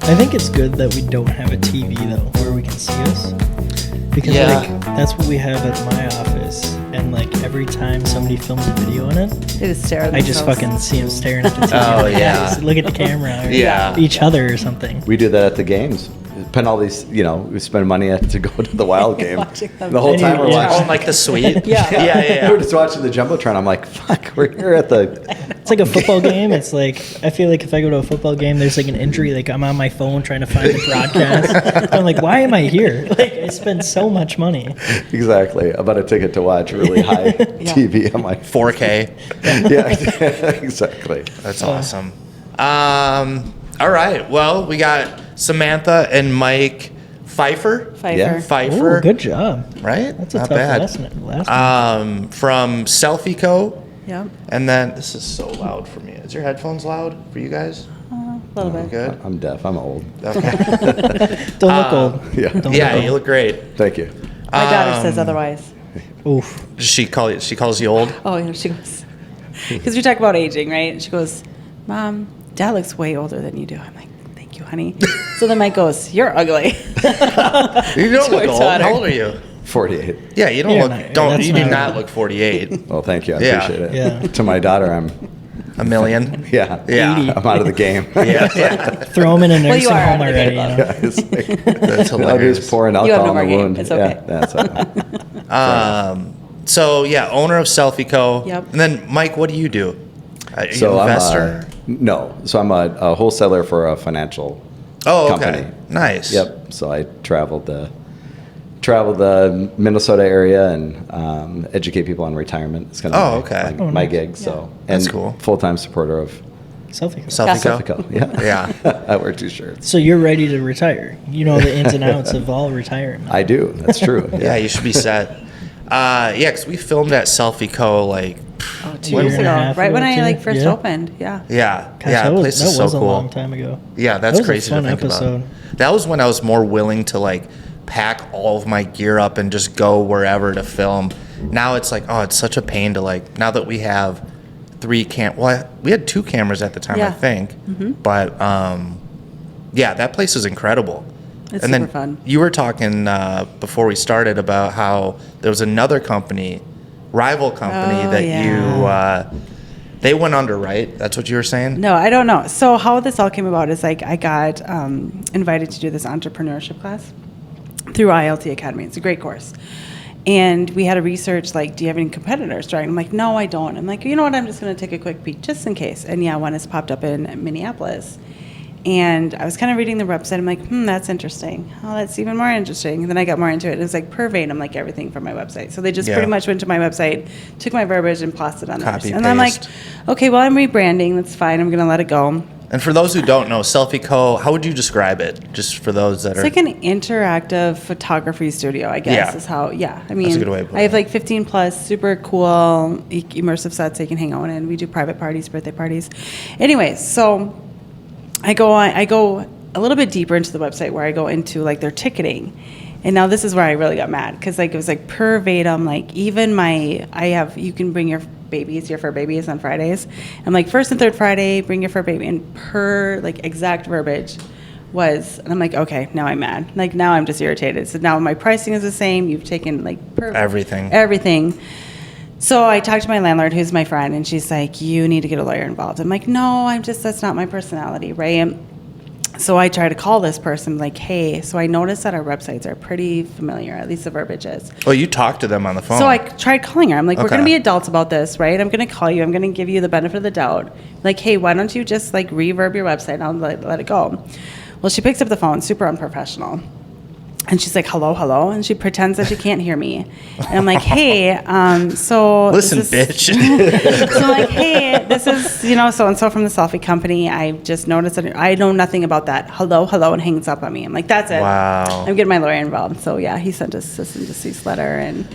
I think it's good that we don't have a TV though, where we can see us, because like that's what we have at my office, and like every time somebody films a video in it, they just stare at themselves. I just fucking see them staring at the TV. Oh yeah, just look at the camera or each other or something. We do that at the games. Penalties, we spend money to go to the Wild game. The whole time we're watching. Oh, like the suite? yeah. We're just watching the Jumbotron. I'm like, fuck, we're here at the... It's like a football game. It's like, I feel like if I go to a football game, there's like an injury. Like I'm on my phone trying to find the broadcast. I'm like, why am I here? Like I spend so much money. Exactly. I bought a ticket to watch really high TV. I'm like... 4K. Yeah, exactly. That's awesome. All right. Well, we got Samantha and Mike Pfeifer. Yeah. Pfeifer. Ooh, good job. Right? That's a Not tough bad. last name. From Selfie Co. Yep. And then, this is so loud for me. Is your headphones loud for you guys? A little bit. Good? I'm deaf. I'm old. Okay. Don't look old. Yeah. Don't Yeah, look you look great. Thank you. My daughter says otherwise. old. Oof. Does she calls you old? Oh, yeah, she goes, because we talk about aging, right? She goes, Mom, Dad looks way older than you do. I'm like, thank you, honey. So then Mike goes, you're ugly. You don't look old. daughter. How old are you? 48. Yeah, you don't You're look. not- You that's do not- not look 48. Well, thank you. I Yeah. appreciate it. Yeah. To my daughter, I'm... A million. Yeah. Yeah. I'm out of the game. Yeah. Throw him in a Well, you nursing are home out of the already. game, You Yeah, it's like, That's I'll hilarious. just pouring You have alcohol no in more the game. wound. It's okay. Yeah, that's So yeah, owner of Selfie Co. Yep. And then Mike, what do you do? Are you So an investor? I'm a wholesaler for a financial Oh, okay. company. Nice. Yep. So I traveled the Minnesota area and educate people on retirement. It's kind of my gig. So That's and cool. Full-time supporter of Selfie. Selfie Co. Selfie Co. Yeah. Yeah. I wear 2 shirts. So you're ready to retire. You know the ins and outs of all retiring. I do. That's true. Yeah, you should be set. Yeah, because we filmed at Selfie Co. like, 2 Year years and a ago, half right when ago, I too. first Yeah. opened. Yeah. yeah, Gosh, yeah, that the place is so was cool. a long time ago. Yeah, that's That was a crazy fun to think episode. about. That was when I was more willing to like pack all of my gear up and just go wherever to film. Now it's like, oh, it's such a pain to like, now that we have 3 we had 2 cameras at the time, I Yeah. think. But yeah, that place is incredible. It's and super then fun. you were talking before we started about how there was another company, rival company Oh, that yeah. they went under, right? That's what you were saying? No, I don't know. So how this all came about is like I got invited to do this entrepreneurship class through ILT Academy. It's a great course. And we had to research, like, do you have any competitors starting? I'm like, no, I don't. I'm like, you know what? I'm just going to take a quick peek just in case. And yeah, one has popped up in Minneapolis. And I was kind of reading the website. I'm like, that's interesting. Oh, that's even more interesting. And then I got more into it. It was like verbatim, like everything from my website. So they just pretty much went to my website, took my verbiage, and plastered it on theirs. Copy, And I'm like, paste. okay, well, I'm rebranding. That's fine. I'm going to let it go. And for those who don't know, Selfie Co., how would you describe it? Just for those that It's are... like an interactive photography studio, I guess, Yeah. is how, I mean, That's a good way to put I have it. like 15 plus super cool immersive sets that you can hang out in. We do private parties, birthday parties. Anyways, so I go a little bit deeper into the website where I go into like their ticketing. And now this is where I really got mad because like it was like verbatim, like even you can bring your fur babies on Fridays. I'm like, first and third Friday, bring your fur baby. And per like exact verbiage was, and I'm like, okay, now I'm mad. Like now I'm just irritated. So now my pricing is the same. You've taken like everything. So I talked to my landlord, who's my friend, and she's like, you need to get a lawyer involved. I'm like, no, that's not my personality, right? So I try to call this person, like, hey, so I noticed that our websites are pretty familiar, at least the verbiage is. Oh, you talked to them on the phone. So I tried calling her. I'm like, we're Okay. going to be adults about this, right? I'm going to call you. I'm going to give you the benefit of the doubt. Like, hey, why don't you just, like, reverb your website and I'll let it go. Well, she picks up the phone, super unprofessional. And she's like, hello, hello. And she pretends that she can't hear me. And I'm like, hey, so... Listen, bitch. So like, hey, this is, so-and-so from the Selfie company. I just noticed that I know nothing about that. Hello, hello, and hangs up on me. I'm like, that's it. Wow. I'm getting my lawyer involved. So yeah, he sent us a cease and desist letter, and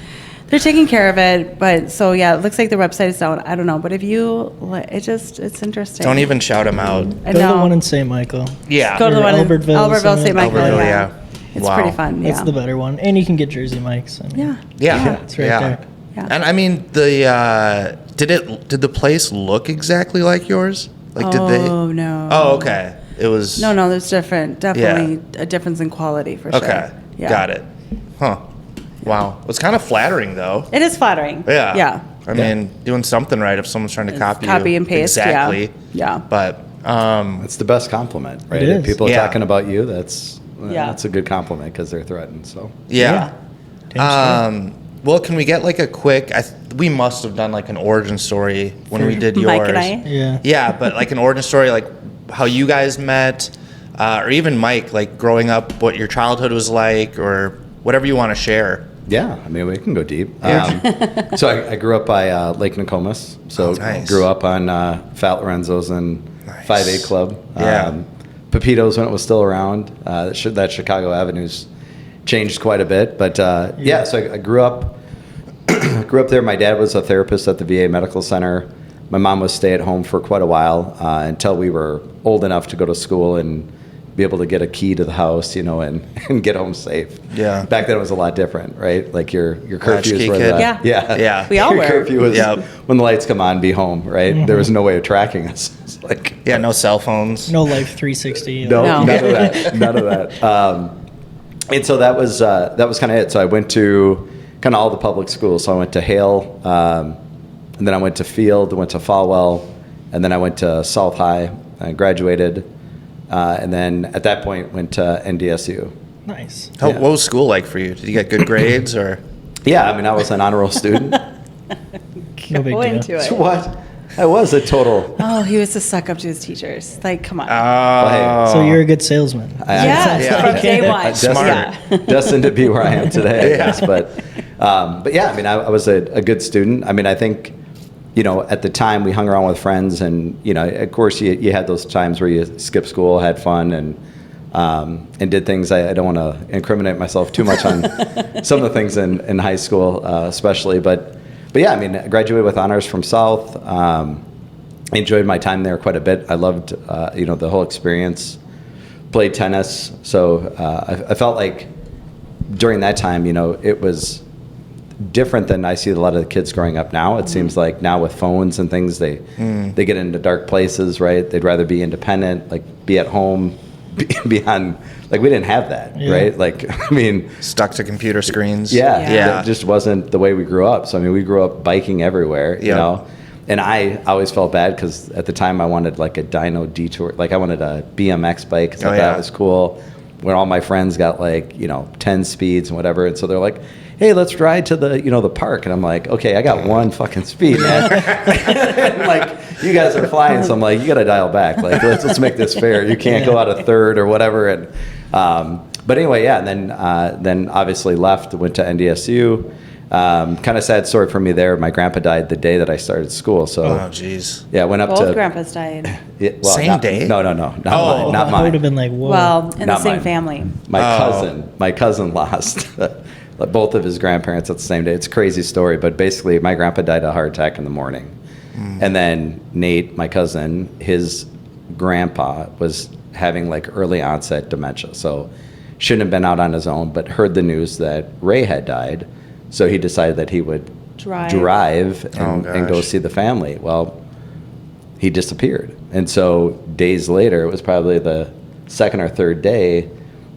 they're taking care of it. But so yeah, it looks like the website is down. I don't know, but if you, it's interesting. Don't even shout them out. I Go to the know. one in St. Michael. Yeah. Go to the Or one in Albertville, Albertville, St. Michael. Albertville, yeah. yeah. It's Wow. pretty fun. Yeah. That's the better one. And you can get Jersey Mics. I mean, Yeah. Yeah. It's right there. Yeah. And I mean, did the place look exactly like yours? Like, did they? Oh, no. Oh, okay. It was. No, there's definitely a difference in quality for sure. Okay. Yeah. Got it. Huh. Wow. It's kind of flattering, though. It is flattering. Yeah. Yeah. I mean, doing something right if someone's trying to copy and paste. exactly. Yeah. But It's the best compliment, right? It If is. people are Yeah. talking about you, that's Yeah. a good compliment because they're threatened. So yeah. Damn Well, can we get like a quick? We must have done like an origin story when we did yours. Mike and I. Yeah. Yeah, but like an origin story, like how you guys met, or even Mike, like growing up, what your childhood was like, or whatever you want to share. yeah, I mean we can go deep. Yeah. So I grew up by Lake Nokomis. So Nice. grew up on Fat Lorenzo's and Nice. 5A Club. Yeah. Pepito's when it was still around. That Chicago Avenue's changed quite a bit, but yeah. So I grew up there. My dad was a therapist at the VA Medical Center. My mom was stay at home for quite a while until we were old enough to go to school and be able to get a key to the house, and get home safe. Yeah. Back then it was a lot different, right? Like your curfews Latchkey were kid. Yeah. Yeah. We all your were. curfew was Yep. when the lights come on, be home, right? There was no way of tracking us. It's like Yeah, no cell phones. No Life 360. no, No. none of that. None of that. And so that was kind of it. So I went to kind of all the public schools. So I went to Hale, and then I went to Field, went to Falwell, and then I went to South High. I graduated, and then at that point went to NDSU. Nice. What Yeah. was school like for you? Did you get good grades or? Yeah, I mean I was an honor roll student. No big Go deal. into it. So what? I was a total. Oh, he was to suck up to his teachers. Like, come on. Hey, So you're a good salesman. yeah, yeah. from day one. Smart. Yeah. Destined to be where I am today, I Yeah. guess. But yeah, I mean, I was a good student. I mean, I think, at the time we hung around with friends, and of course, you had those times where you skipped school, had fun, and did things. I don't want to incriminate myself too much on some of the things in high school, especially. But yeah, I mean, I graduated with honors from South. I enjoyed my time there quite a bit. I loved, the whole experience. Played tennis, so I felt like during that time, it was different than I see a lot of the kids growing up now. It seems like now with phones and things, they get into dark places, right? They'd rather be independent, like be at home, be on. Like we didn't have that, Yeah. right? Like I mean, Stuck to computer screens. yeah, Yeah. that just wasn't the way we grew up. So I mean, we grew up biking everywhere, Yeah. And I always felt bad because at the time I wanted like a dyno detour, like I wanted a BMX bike because I thought yeah. it was cool. When all my friends got like 10 speeds and whatever, and so they're like, "Hey, let's ride to the the park," and I'm like, "Okay, I got one fucking speed, man." And, like you guys are flying, so I'm like, "You got to dial back. Like let's make this fair. You can't go out a third or whatever." And but anyway, yeah. And then obviously left, went to NDSU. Kind of sad story for me there. My grandpa died the day that I started school. So Oh, jeez. yeah, went up Both to grandpas died. yeah, Same day? No, not Oh. mine. Not I mine. would have been like, whoa. Well, in the Not same mine. family. My cousin lost both of his grandparents at the same day. It's a crazy story, but basically my grandpa died of a heart attack in the morning. And then Nate, my cousin, his grandpa was having like early onset dementia. So shouldn't have been out on his own, but heard the news that Ray had died. So he decided that he would drive and go gosh. see the family. Well, he disappeared. And so days later, it was probably the second or third day,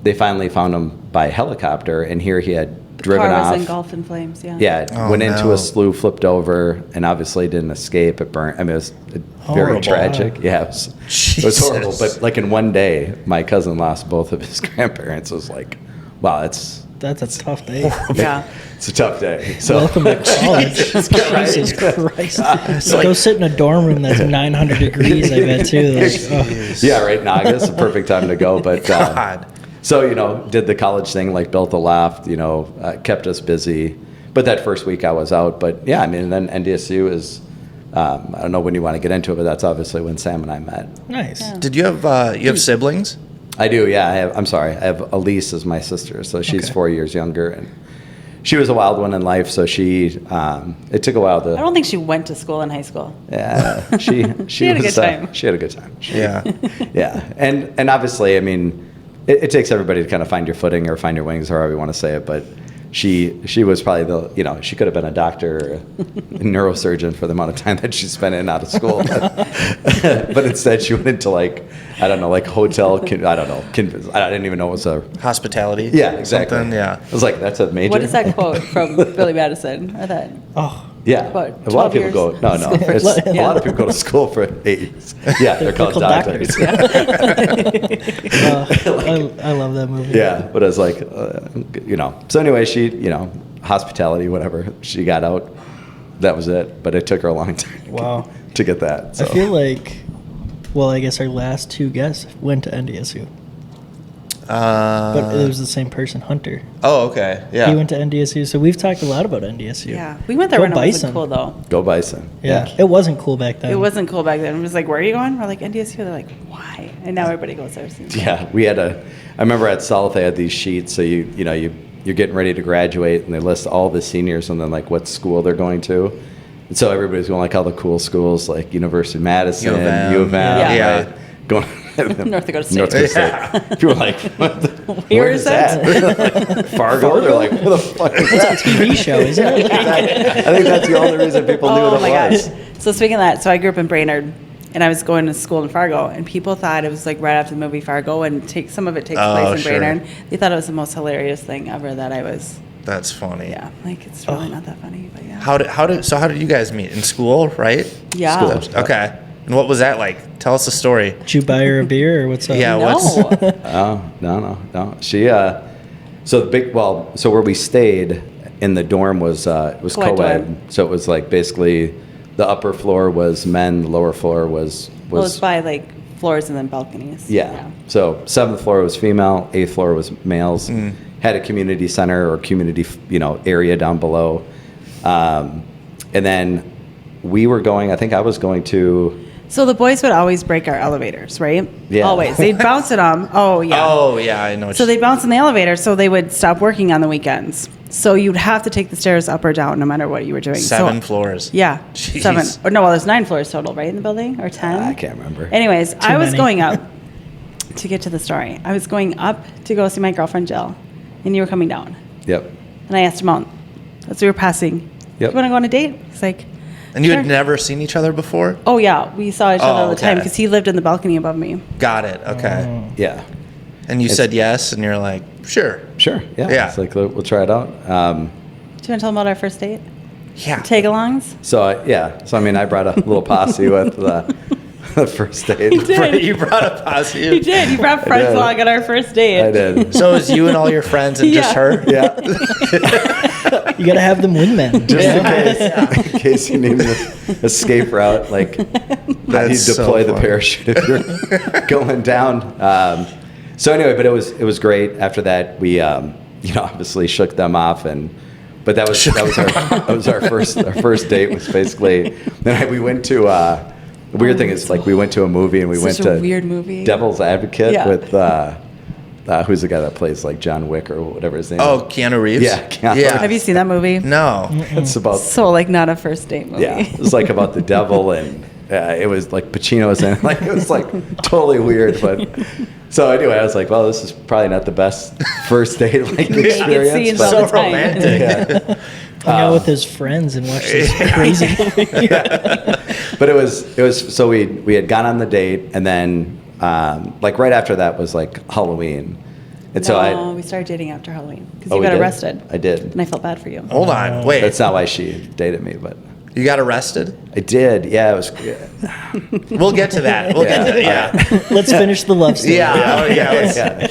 they finally found him by helicopter, and here he had driven Car off. was engulfed in flames. Yeah. Yeah, Oh, went into no. a slough, flipped over, and obviously didn't escape. It burned. I mean, it was very Horrible. tragic. Yeah, it was horrible. Jesus. But like in one day, my cousin lost both of his grandparents. It was like, wow, That's a tough day. Yeah. it's a tough day. So Welcome to college. Jesus Christ. Go sit in a dorm room that's 900 degrees, I bet, too. Like, oh. yeah, right. Naga, a perfect time to go. But God. so did the college thing, like built a loft. Kept us busy. But that first week I was out. But yeah, I mean, then NDSU is. I don't know when you want to get into it, but that's obviously when Sam and I met. Nice. Yeah. Did you have siblings? I do, yeah. I have Elise as my sister, so she's Okay. 4 years younger, and she was a wild one in life. So she, it took a while to. I don't think she went to school in high school. Yeah, she had a was, good time. She had a good time. Yeah. Yeah, and obviously, I mean, it takes everybody to kind of find your footing or find your wings, or however you want to say it. But she was probably she could have been a doctor or a neurosurgeon for the amount of time that she spent in and out of school. But instead she went into hotel, I didn't even know it was a... Hospitality? Yeah, exactly. Something, yeah. I was like, that's a major... What is that quote from Billy Madison? Or that? Oh, Yeah, About a lot of 12 people go. years No, school for- a lot of people go to school for 8. Yeah, they're called doctors. I love that movie. Yeah, but I was like, So anyway, she, hospitality, whatever. She got out. That was it. But it took her a long time. Wow. To get that. So. I feel like, I guess our last 2 guests went to NDSU. But it was the same person, Hunter. Oh, okay. Yeah. He went to NDSU, so we've talked a lot about NDSU. Yeah, we went there Go when it Bison. wasn't cool though. Go Bison. Yeah. It wasn't cool back then. It wasn't cool back then. It was like, where are you going? We're like, NDSU. They're like, why? And now everybody goes there. Yeah, we had I remember at South they had these sheets, so you're getting ready to graduate, and they list all the seniors and then like what school they're going to. And so everybody's going like all the cool schools like University of Madison, U of M. Yeah. right? Going North Dakota State. North Dakota State. People were like, Where is that? Fargo? They're like, what the fuck is It's a that? TV show, isn't it? I think that's the only reason people knew Oh what my it was. gosh. So speaking of that, so I grew up in Brainerd, and I was going to school in Fargo, and people thought it was like right after the movie Fargo, and some of it takes Oh, place in sure. Brainerd. They thought it was the most hilarious thing ever that I was. That's funny. Yeah, like it's really not that funny, but yeah. How did you guys meet? In school, right? Yeah. School. Okay. And what was that like? Tell us the story. Did you buy her a beer or what's up? Yeah, No. Oh, no. She, so where we stayed in the dorm was Co-ed co-ed. dorm. So it was like basically the upper floor was men, the lower floor was Well, it's by like floors and then balconies. yeah. So 7th floor was female, 8th floor was males. Had a community center or community, area down below. And then we were going, I think I was going to... So the boys would always break our elevators, right? Yeah. Always. They'd bounce it on. Oh, yeah. Oh, yeah, I know. What So they'd bounce in the elevator, so they would stop working on the weekends. So you'd have to take the stairs up or down no matter what you were doing. 7 So, floors. Yeah. Jeez. 7. Or no, well, there's 9 floors total, right, in the building? Or 10? I can't remember. Anyways, I was many. going up to get to the story. I was going up to go see my girlfriend, Jill, and you were coming down. Yep. And I asked him out as we were passing, Yep. you want to go on a date? He's like, And you sure. had never seen each other before? Oh, yeah. We saw each other all the time okay. because he lived in the balcony above me. Got it. Okay. Yeah. And you said yes, and you're like, sure. Sure. Yeah. Yeah. It's like, we'll try it out. Do you want to tell them about our first date? Yeah. Tag-alongs? So I mean, I brought a little posse with the first date. did. You brought a posse. You did. You brought friends did. along on our first date. I did. So it was you and all your friends and just Yeah. her? Yeah. You gotta have them wingmen. Just in case you need an escape route, like how do you That's so deploy the funny. parachute if you're going down. So anyway, but it was great. After that, we obviously shook them off, but that was our first date was basically. Then we went to the weird thing is like we went to a movie and we went Such a to weird movie. Devil's Advocate Yeah. with who's the guy that plays like John Wick or whatever his name is. Oh, Keanu Reeves? Yeah, Keanu. Yeah. Have you seen that movie? No. It's about So, like, not a first date movie. yeah, it was like about the devil and it was like Pacino's in it. Like it was like totally weird. But so anyway, I was like, well, this is probably not the best first date like experience. scenes but- all the So time. romantic. yeah. Hang out with his friends and watch this crazy movie. But it was so we had gone on the date and then like right after that was like Halloween. And so No, we started dating after Halloween because Oh, you we got did? arrested. I did. And I felt bad for you. Hold on. Wait. That's not why she dated me, but You got arrested? I did. Yeah, it was. We'll get to that. We'll get to that. Yeah. Let's finish the love story. Yeah. let's- Yeah.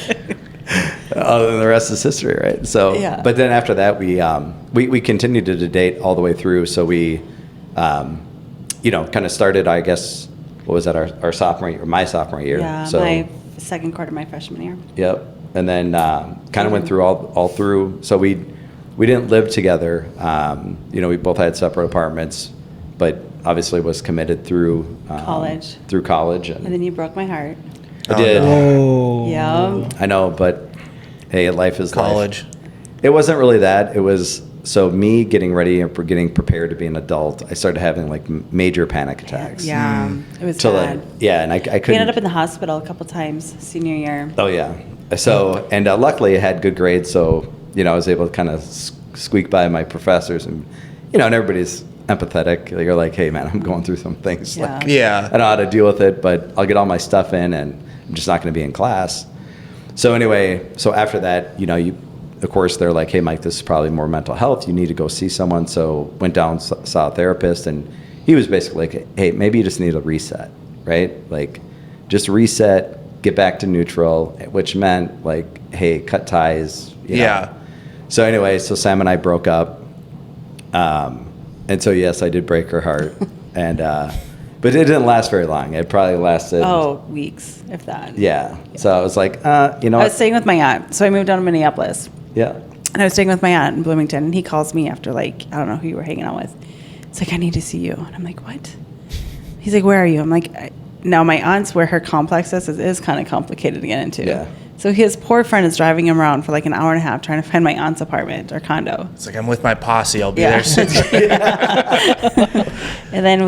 Other than the rest is history, right? So, Yeah. but then after that, we continued to date all the way through. So we, kind of started. I guess what was that? Our sophomore year, or my sophomore year. Yeah, So, my second quarter, my freshman year. yep. And then kind of went through all through. So we didn't live together. We both had separate apartments, but obviously was committed through College. Through college, And then you broke my heart. I did. Oh. Yeah. I know, but hey, life is life. College. It wasn't really that. It was so me getting ready and getting prepared to be an adult. I started having like major panic attacks. Yeah. It was Till bad. and I We couldn't. ended up in the hospital a couple times senior year. Oh yeah. So and luckily I had good grades, so you know, I was able to kind of squeak by my professors, and, you know, and everybody's empathetic. You're like, hey, man, I'm going through some things. Yeah. Like, Yeah. I don't know how to deal with it, but I'll get all my stuff in, and I'm just not going to be in class. So anyway, so after that, you know, of course, they're like, hey, Mike, this is probably more mental health. You need to go see someone. So went down, saw a therapist, and he was basically like, hey, maybe you just need a reset, right? Like, just reset, get back to neutral, which meant like, hey, cut ties. You know? Yeah. So anyway, so Sam and I broke up. And so, yes, I did break her heart. And, but it didn't last very long. It probably lasted. Weeks, if that. Yeah. So I was like, you know I what? was staying with my aunt. So I moved down to Minneapolis. Yeah. And I was staying with my aunt in Bloomington, and he calls me after, like, I don't know who you were hanging out with. It's like, I need to see you. And I'm like, what? He's like, where are you? I'm like, now my aunt's where her complex is kind of complicated to get into. Yeah. So his poor friend is driving him around for like an hour and a half trying to find my aunt's apartment or condo. It's like, I'm with my posse. I'll be there soon. And then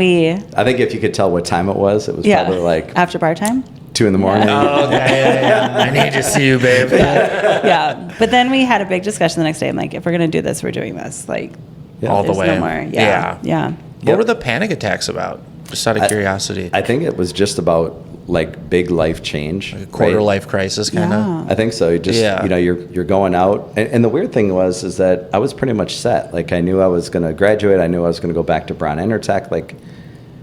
I think if you could tell what time it was probably like after bar time. 2 a.m. Oh, okay. Yeah. I need to see you, babe. Yeah. But then we had a big discussion the next day. I'm like, if we're going to do this, we're doing this. Like, All the there's way. no more. Yeah. What were the panic attacks about? Just out of curiosity. I think it was just about like big life change. Like a quarter right? life crisis, kind of. Yeah. I think so. You just, you know, you're going out. And the weird thing is that I was pretty much set. Like, I knew I was going to graduate. I knew I was going to go back to Brown Intertech. Like,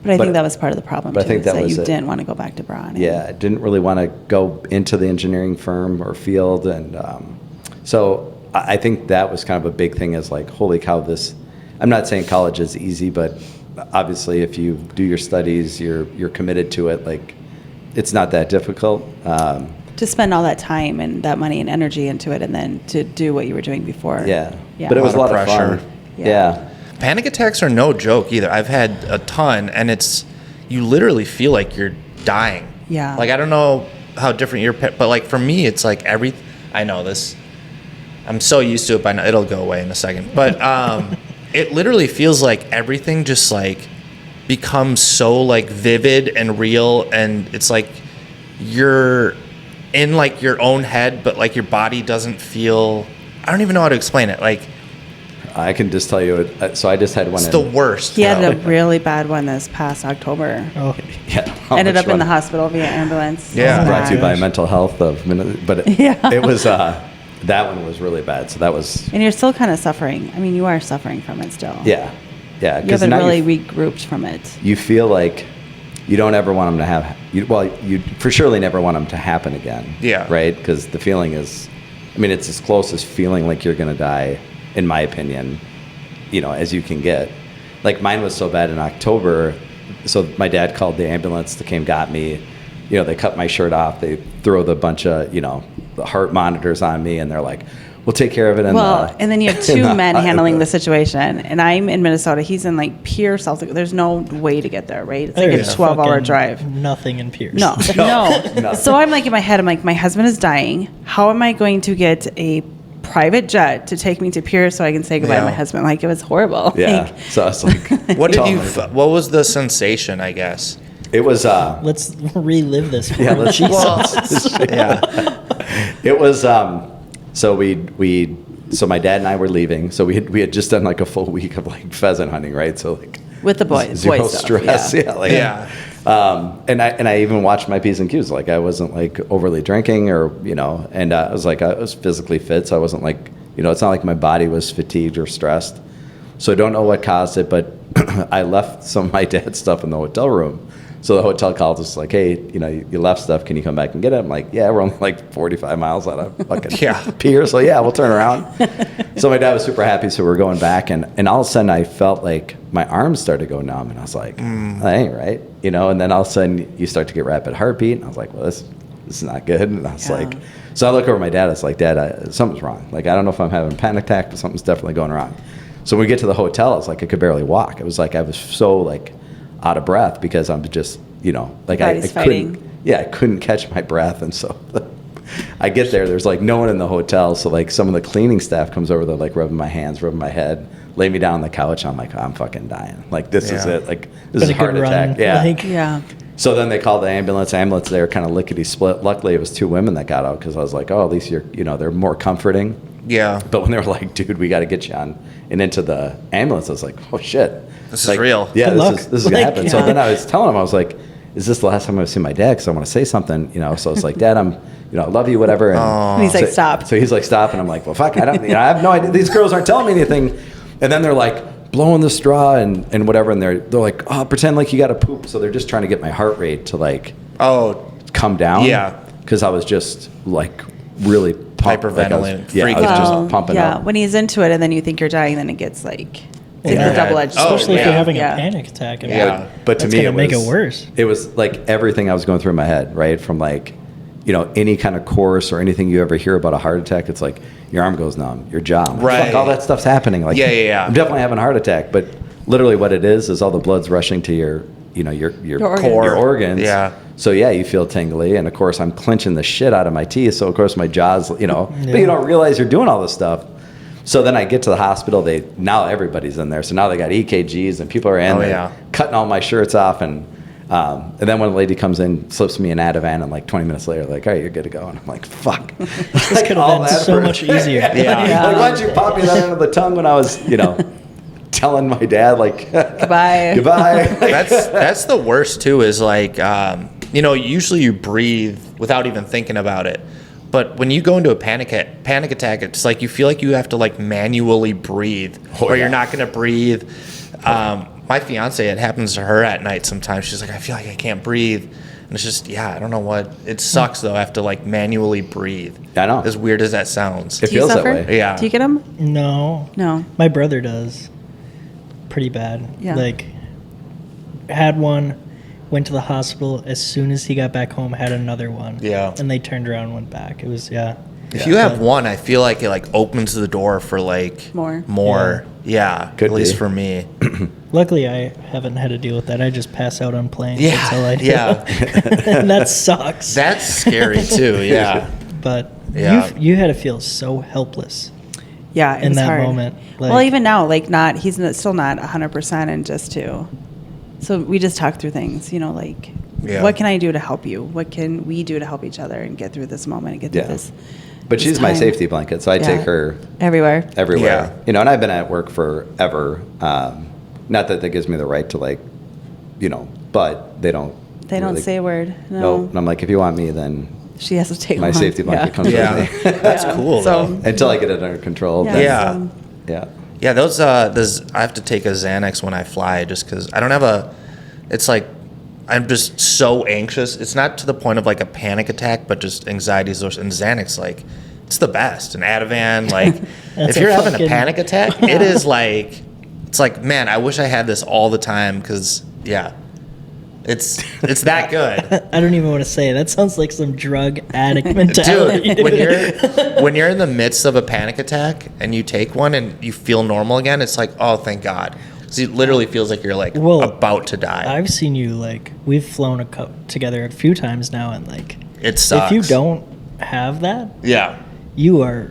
But I think that was part of the problem, but too, I think is that was you it. didn't want to go back to Braun. Yeah, I didn't really want to go into the engineering firm or field. And so I think that was kind of a big thing, is like, holy cow, I'm not saying college is easy, but obviously if you do your studies, you're committed to it. Like, it's not that difficult. To spend all that time and that money and energy into it, and then to do what you were doing before. Yeah. But it was a lot of pressure. fun. Yeah. Yeah. Panic attacks are no joke either. I've had a ton, and you literally feel like you're dying. Yeah. Like, I don't know how different but like for me, it's like I know this. I'm so used to it by now. It'll go away in a second. But it literally feels like everything just like becomes so like vivid and real, and it's like you're in like your own head, but like your body doesn't feel. I don't even know how to explain it. Like, I can just tell you. So I just had one. it's the worst. He had a really bad one this past October. Oh, Yeah. Ended up in the house. hospital via ambulance. Yeah. Brought to you by gosh. mental health but Yeah. it was that one was really bad. So that was And you're still kind of suffering. I mean, you are suffering from it still. yeah. You haven't really regrouped from it. You feel like you don't ever want them to have. You for surely never want them to happen again. Yeah. Right. Because the feeling is, I mean, it's as close as feeling like you're going to die, in my opinion, you know, as you can get. Like, mine was so bad in October. So my dad called the ambulance that came, got me. You know, they cut my shirt off. They throw the bunch of, you know, the heart monitors on me, and they're like, we'll take care of it. And then you have two men handling the situation, and I'm in Minnesota. He's in like Pierce, South Dakota. There's no way to get there, right? It's like there's a 12-hour fucking drive. Nothing in Pierce. No. So I'm like, in my head, I'm like, my husband is dying. How am I going to get a private jet to take me to Pierce so I can say goodbye to my husband? Like, it was horrible. Yeah. Like, So I was like, What what was the sensation, I guess? it was, Let's relive this. yeah, let's, Jesus. Yeah. it was, so my dad and I were leaving. So we had just done like a full week of like pheasant hunting, right? So like with the boys, zero boy stuff, stress. yeah. Like, Yeah. and I even watched my P's and Q's. Like, I wasn't like overly drinking or, you know, and I was physically fit. So I wasn't like, you know, it's not like my body was fatigued or stressed. So I don't know what caused it, but I left some of my dad's stuff in the hotel room. So the hotel called us like, hey, you know, you left stuff. Can you come back and get it? I'm like, yeah, we're only like 45 miles out of fucking Pier. So yeah, we'll turn around. So my dad was super happy. So we're going back. And all of a sudden I felt like my arms started to go numb. And I was like, that ain't right. You know, and then all of a sudden you start to get rapid heartbeat. And I was like, well, this is not good. And I was like, so I look over at my dad. I was like, Dad, something's wrong. Like, I don't know if I'm having a panic attack, but something's definitely going wrong. So when we get to the hotel, it's like I could barely walk. It was like I was so like out of breath because I'm just, you know, like I couldn't catch my breath. And so I get there, there's like no one in the hotel. So like some of the cleaning staff comes over, they're like rubbing my hands, rubbing my head, lay me down on the couch. I'm like, I'm fucking dying. Like, this is it. Like, this is a heart attack. Yeah. Yeah. So then they called the ambulance. Ambulance, they were kind of lickety split. Luckily, it was two women that got out because I was like, oh, at least they're more comforting. Yeah. But when they were like, dude, we got to get you on and into the ambulance, I was like, oh shit. This is real. Yeah, Good luck. this is going to happen. Yeah. So then I was telling him, I was like, is this the last time I'm going to see my dad? Because I want to say something, you know. So I was like, Dad, I love you, whatever. And he's like, stop. So he's like, stop. And I'm like, well, fuck, I I have no idea. These girls aren't telling me anything. And then they're like blowing the straw and whatever. And they're like, oh, pretend like you got to poop. So they're just trying to get my heart rate to like come down. Yeah. Because I was just like really hyperventilating. I was just pumping up. When he's into it and then you think you're dying, then it gets like, it's Yeah. a double-edged sword. Especially if you're having Yeah. a panic attack. I mean, But to that's me, gonna it make was, it worse. It was like everything I was going through in my head, right? From like, any kind of course or anything you ever hear about a heart attack, it's like your arm goes numb, your jaw. Right. Fuck, all that stuff's happening. Like, Yeah. I'm definitely having a heart attack, but literally what it is all the blood's rushing to your organs. Core. your organs. Yeah. So yeah, you feel tingly, and of course I'm clenching the shit out of my teeth. So of course my jaw's, but you don't realize you're doing all this stuff. So then I get to the hospital. Now everybody's in there. So now they got EKGs and people are in there cutting all my shirts off. And then when a lady comes in, slips me an Ativan, and like 20 minutes later, like, all right, you're good to go. And I'm like, fuck. This could have been so much easier. Yeah. Like, why don't you pop me that under the tongue when I was, telling my dad, like, Goodbye. goodbye. That's the worst too, is like, usually you breathe without even thinking about it. But when you go into a panic attack, it's like you feel like you have to like manually breathe, or you're not going to breathe. My fiance, it happens to her at night sometimes. She's like, I feel like I can't breathe. And it's just, I don't know what. It sucks though. I have to like manually breathe. I know. As weird as that sounds. It Do you feels that suffer? way. Yeah. Do you get them? No. No. My brother does. Pretty bad. Yeah. Like, had one, went to the hospital. As soon as he got back home, had another one. Yeah. And they turned around and went back. It was, If you have one, I feel like it like opens the door for like More. Yeah. Could at least be. for me. Luckily, I haven't had to deal with that. I just pass out on planes. That's all I do. Yeah. And that sucks. That's scary too. Yeah. But Yeah. you had to feel so helpless. Yeah, it In was that hard. moment, well, like- even now, still not 100% and just to. So we just talk through things, like, what can I do to help you? What can we do to help each other and get through this moment and get through this? But she's my safety blanket, so I take her everywhere. everywhere. And I've been at work forever. Not that that gives me the right to like, but they don't. They don't really- say a word. No. Nope. And I'm like, if you want me, then She has to take my one. safety blanket comes Yeah. with me. That's cool. So though. Until I get it under control. yeah. then- Yeah. so- Yeah. Yeah, those I have to take a Xanax when I fly just because I don't have it's like I'm just so anxious. It's not to the point of like a panic attack, but just anxiety is and Xanax, like, it's the best. An Ativan, like, That's if you're a having a fucking- panic attack, it is like, it's like, man, I wish I had this all the time because, it's that good. I don't even want to say it. That sounds like some drug addict mentality. Dude, when you're in the midst of a panic attack and you take one and you feel normal again, it's like, oh, thank God. So it literally feels like you're like about to die. I've seen you, like, we've flown together a few times now, and like, It sucks. if you don't have that, Yeah. you're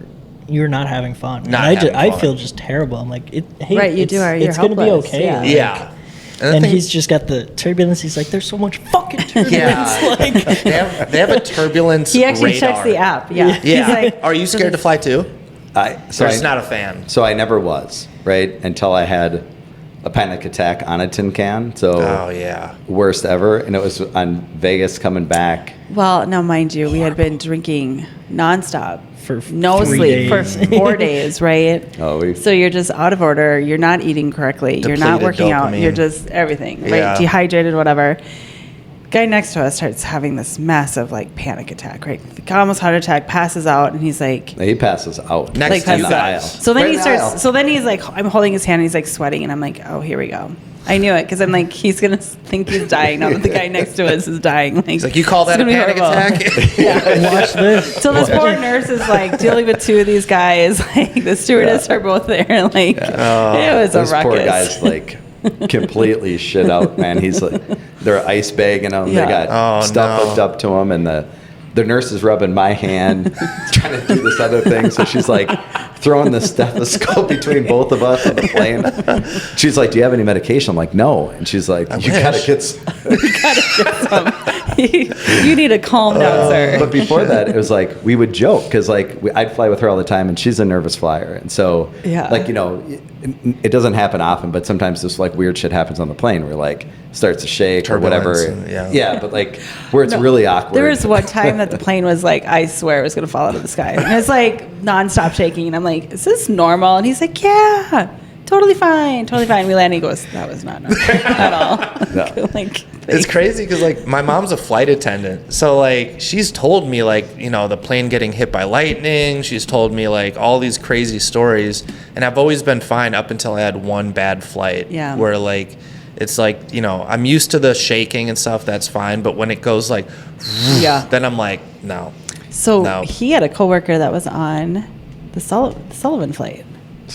not having fun. Not And having I fun. feel just terrible. I'm like, hey, Right, you do. You're it's gonna be helpless, okay. yeah. Like, Yeah. And the thing- he's just got the turbulence. He's like, there's so much fucking turbulence. Yeah. Like, they have a turbulence He actually radar. checks the app. Yeah. Yeah. He's like, Are you scared to fly too? So Or just not a fan? So I never was, right? Until I had a panic attack on a tin can. So Oh, yeah. worst ever. And it was on Vegas coming back. well, now mind you, we had been drinking nonstop. For No 3 sleep days. for 4 days, right? Oh, So you're just out of order. You're not eating correctly. You're not Depleted working out. dopamine. You're just everything, right? Yeah. Dehydrated, whatever. Guy next to us starts having this massive like panic attack, right? Almost heart attack, passes out, and he's like, He passes out. Next like to you passes guys. out. So then Right he in the starts. aisle. So then he's like, I'm holding his hand, and he's like sweating, and I'm like, oh, here we go. I knew it because I'm like, he's gonna think he's dying now that the guy next to us is dying. Like, He's like, you call that a it's gonna be panic horrible. attack? watch this. So this poor nurse is like dealing with 2 of these guys. Like the stewardess are both there. Like it was a This ruckus. poor guy's like completely shit out, man. He's like, they're ice bagging him. Yeah. They got Oh, stuff no. hooked up to him, and the nurse is rubbing my hand, trying to do this other thing. So she's like throwing the stethoscope between both of us on the plane. She's like, "Do you have any medication?" I'm like, "No." And she's like, "You gotta wish. get." You gotta get some. You need to calm down, sir. But before that, it was like we would joke because like I'd fly with her all the time, and she's a nervous flyer, and so like it doesn't happen often, but sometimes this like weird shit happens on the plane where like starts to shake or whatever. But like where it's really awkward. There was one time that the plane was like, I swear it was gonna fall out of the sky, and it's like nonstop shaking, and I'm like, is this normal? And he's like, yeah. Totally fine. We land and he goes, that was not normal at all. No. Like, it's crazy because like my mom's a flight attendant, so like she's told me like the plane getting hit by lightning. She's told me like all these crazy stories, and I've always been fine up until I had one bad flight. Yeah. Where like it's like I'm used to the shaking and stuff. That's fine, but when it goes like then I'm like no. So he had a coworker that was on the Sullivan flight.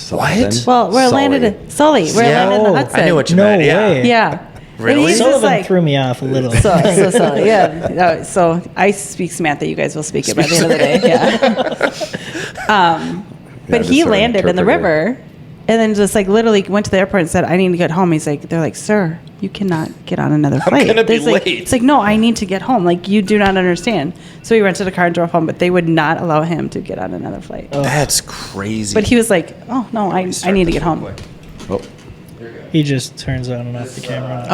What? Well, we're landed in Sully. We're landed in the Hudson. I knew what you No meant. way. Yeah. Really? And he's just Sullivan like, threw me off a little. So yeah. No, so I speak Samantha. You guys will speak it by the end of the day. Yeah. But just he sort of landed in the interpreted. river, and then just like literally went to the airport and said, "I need to get home." They're like, "Sir, you cannot get on another flight." gonna be Like, late. it's like, no, I need to get home. Like, you do not understand. So he rented a car and drove home, but they would not allow him to get on another flight. That's crazy. But he was like, "Oh no, I need to get home." Oh. He just turns on and off the camera.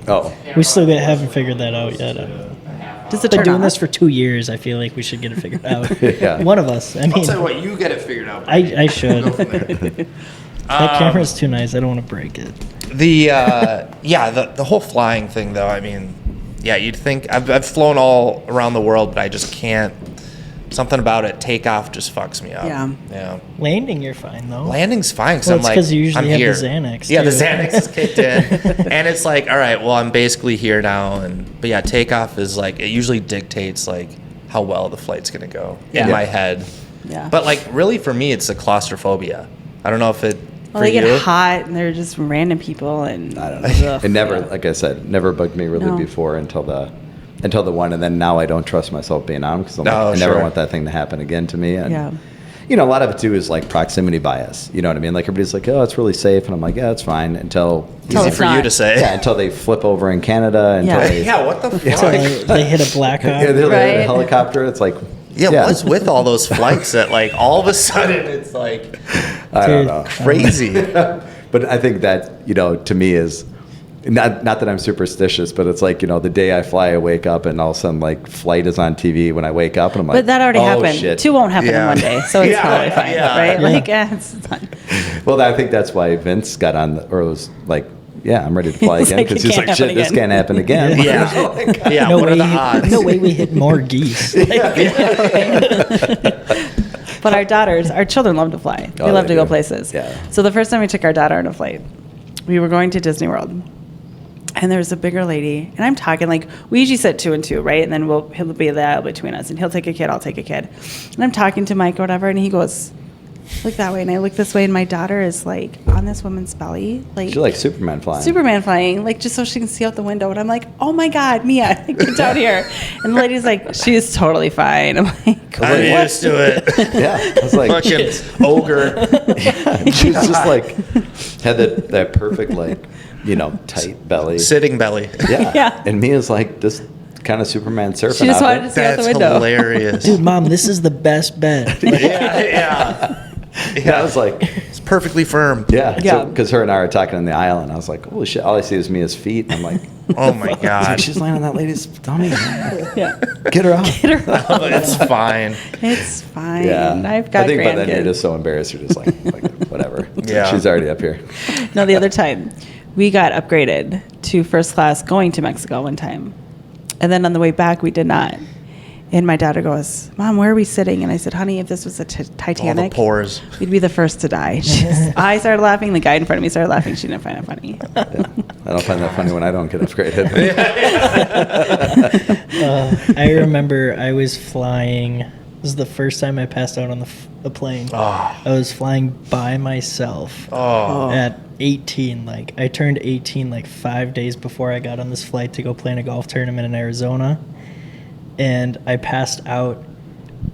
Oh, We still haven't figured that out yet. does it Been turn doing on? this for 2 years. I feel like we should get it figured out. Yeah. One of us. I mean, I'll tell you what, you get it figured out. I should. That camera's too nice. I don't want to break it. The whole flying thing though. I mean, you'd think I've flown all around the world, but I just can't. Something about it, takeoff just fucks me up. Yeah. Landing, you're fine though. Landing's fine because Well, I'm it's like, 'cause you usually I'm have the here. Xanax, Yeah, the too. Xanax is kicked in, and it's like, all right, well, I'm basically here now. But yeah, takeoff is like it usually dictates like how well the flight's gonna go in my head. Yeah. But like really, for me, it's the claustrophobia. I don't know if it. Well, for they get you? hot and they're just random people, and I don't know. Ugh. It never, like I said, never bugged me really No. before until the one, and then now I don't trust myself being on because I never want that thing to happen again to me. And Yeah. a lot of it too is like proximity bias. You know what I mean? Like everybody's like, oh, it's really safe, and I'm like, yeah, it's fine until Easy it's for you not. to say. yeah, until they flip over in Canada. Until Yeah. they, Yeah, what the fuck? So they hit a black yeah, hawk. they're like Right. a helicopter. It's like, What's with all those flights that like all of a sudden it's like I don't Dude. know. crazy? But I think that, to me is not that I'm superstitious, but it's like, the day I fly, I wake up and all of a sudden like flight is on TV when I wake up and I'm like, But that already oh, happened. shit. 2 won't happen in Yeah. one day, so it's Yeah, totally fine, yeah. right? Yeah. Like, it's fine. Well, I think that's why Vince got on, or was like, yeah, I'm ready to fly He's again like, because it he's can't like, shit, happen this again. can't happen again. Yeah. No What way, are the odds? no way we hit more geese. But our children love to fly. They Oh, love they to go do. places. Yeah. So the first time we took our daughter on a flight, we were going to Disney World. And there was a bigger lady, and I'm talking like we usually sit 2 and 2, right? And then he'll be the aisle between us, and he'll take a kid, I'll take a kid. And I'm talking to Mike or whatever, and he goes, "Look that way," and I look this way, and my daughter is like on this woman's belly, like She's like Superman flying. Superman flying, like just so she can see out the window. And I'm like, "Oh my God, Mia, get down here!" And the lady's like, "She's totally fine." I'm like, I'm used to it. Yeah. I was like, Fucking ogre. she was just like, had that perfect, like, tight belly. Sitting belly. Yeah. Yeah. And Mia's like this kind of Superman surfing She just out wanted there. to see out the That's window. hilarious. Dude, Mom, this is the best bed. Yeah. Yeah, I was like, It's perfectly firm. yeah. Yeah. Because her and I were talking in the aisle, and I was like, holy shit, all I see is Mia's feet. And I'm like, Oh my god. she's laying on that lady's tummy. Yeah, Get her out. get her out. It's fine. It's fine. Yeah. I've got I think by then you're grandkids. just so embarrassed. You're just like whatever. Yeah. She's already up here. No, the other time we got upgraded to first class going to Mexico one time. And then on the way back, we did not. And my daughter goes, "Mom, where are we sitting?" And I said, "Honey, if this was a All the Titanic, pores. we'd be the first to die." I started laughing. The guy in front of me started laughing. She didn't find it funny. I don't find that funny when I don't get upgraded. I remember I was flying. This is the first time I passed out on the plane. Oh. I was flying by myself at 18. Like I turned 18 like 5 days before I got on this flight to go play in a golf tournament in Arizona, and I passed out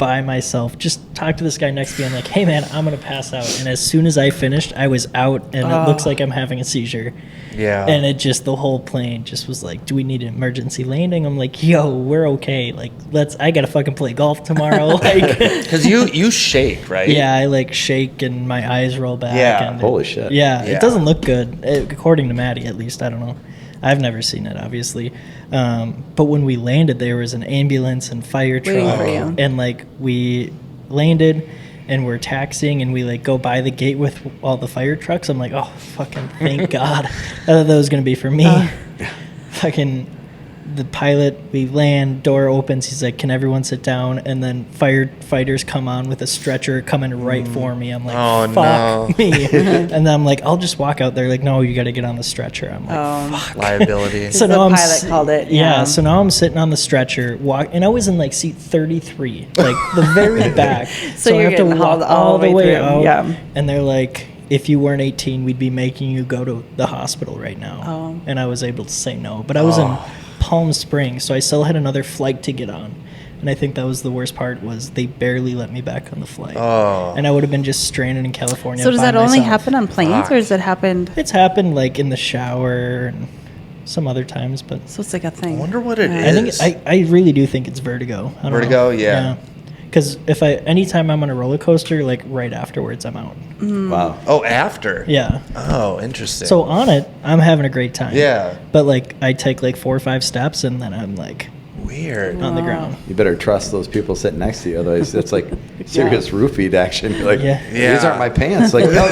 by myself, just talk to this guy next to me. I'm like, hey man, I'm gonna pass out. And as soon as I finished, I was out, and it looks like I'm having a seizure. Yeah. And it just, the whole plane just was like, do we need an emergency landing? I'm like, yo, we're okay. Like, I gotta fucking play golf tomorrow. Like, because you shake, right? yeah, I like shake and my eyes roll back. Yeah. And Holy shit. Yeah, Yeah. it doesn't look good, according to Maddie, at least. I don't know. I've never seen it, obviously. But when we landed, there was an ambulance and fire Waiting truck. for you. And like, we landed and we're taxiing, and we like go by the gate with all the fire trucks. I'm like, oh, fucking thank God. I thought that was going to be for me. Fucking the pilot, we land, door opens. He's like, can everyone sit down? And then firefighters come on with a stretcher coming right for me. I'm like, Oh, fuck no. me. And then I'm like, I'll just walk out there. Like, no, you got to get on the stretcher. I'm like, fuck. Liability. So the pilot called it. Yeah, so now I'm sitting on the stretcher, and I was in like seat 33, like the very back. So you're I have to getting walk hauled all the way through, out. yeah. And they're like, if you weren't 18, we'd be making you go to the hospital right now. Oh. And I was able to say no. But I was in Palm Springs, so I still had another flight to get on. And I think that was the worst part, was they barely let me back on the flight. Oh. And I would have been just stranded in California. So does by that only myself. happen on planes, or does it happen? It's happened like in the shower and some other times, but So it's like a thing. I wonder what it I is. think I really do think it's vertigo. I don't Vertigo, know. yeah. Because anytime I'm on a roller coaster, like right afterwards, I'm out. Wow. Oh, after. Yeah. Oh, interesting. So on it, I'm having a great time. Yeah. But like I take like 4 or 5 steps, and then I'm like Weird. on the ground. You better trust those people sitting next to you, otherwise it's like serious roofied action. You're like, Yeah. these aren't my pants. Like, no.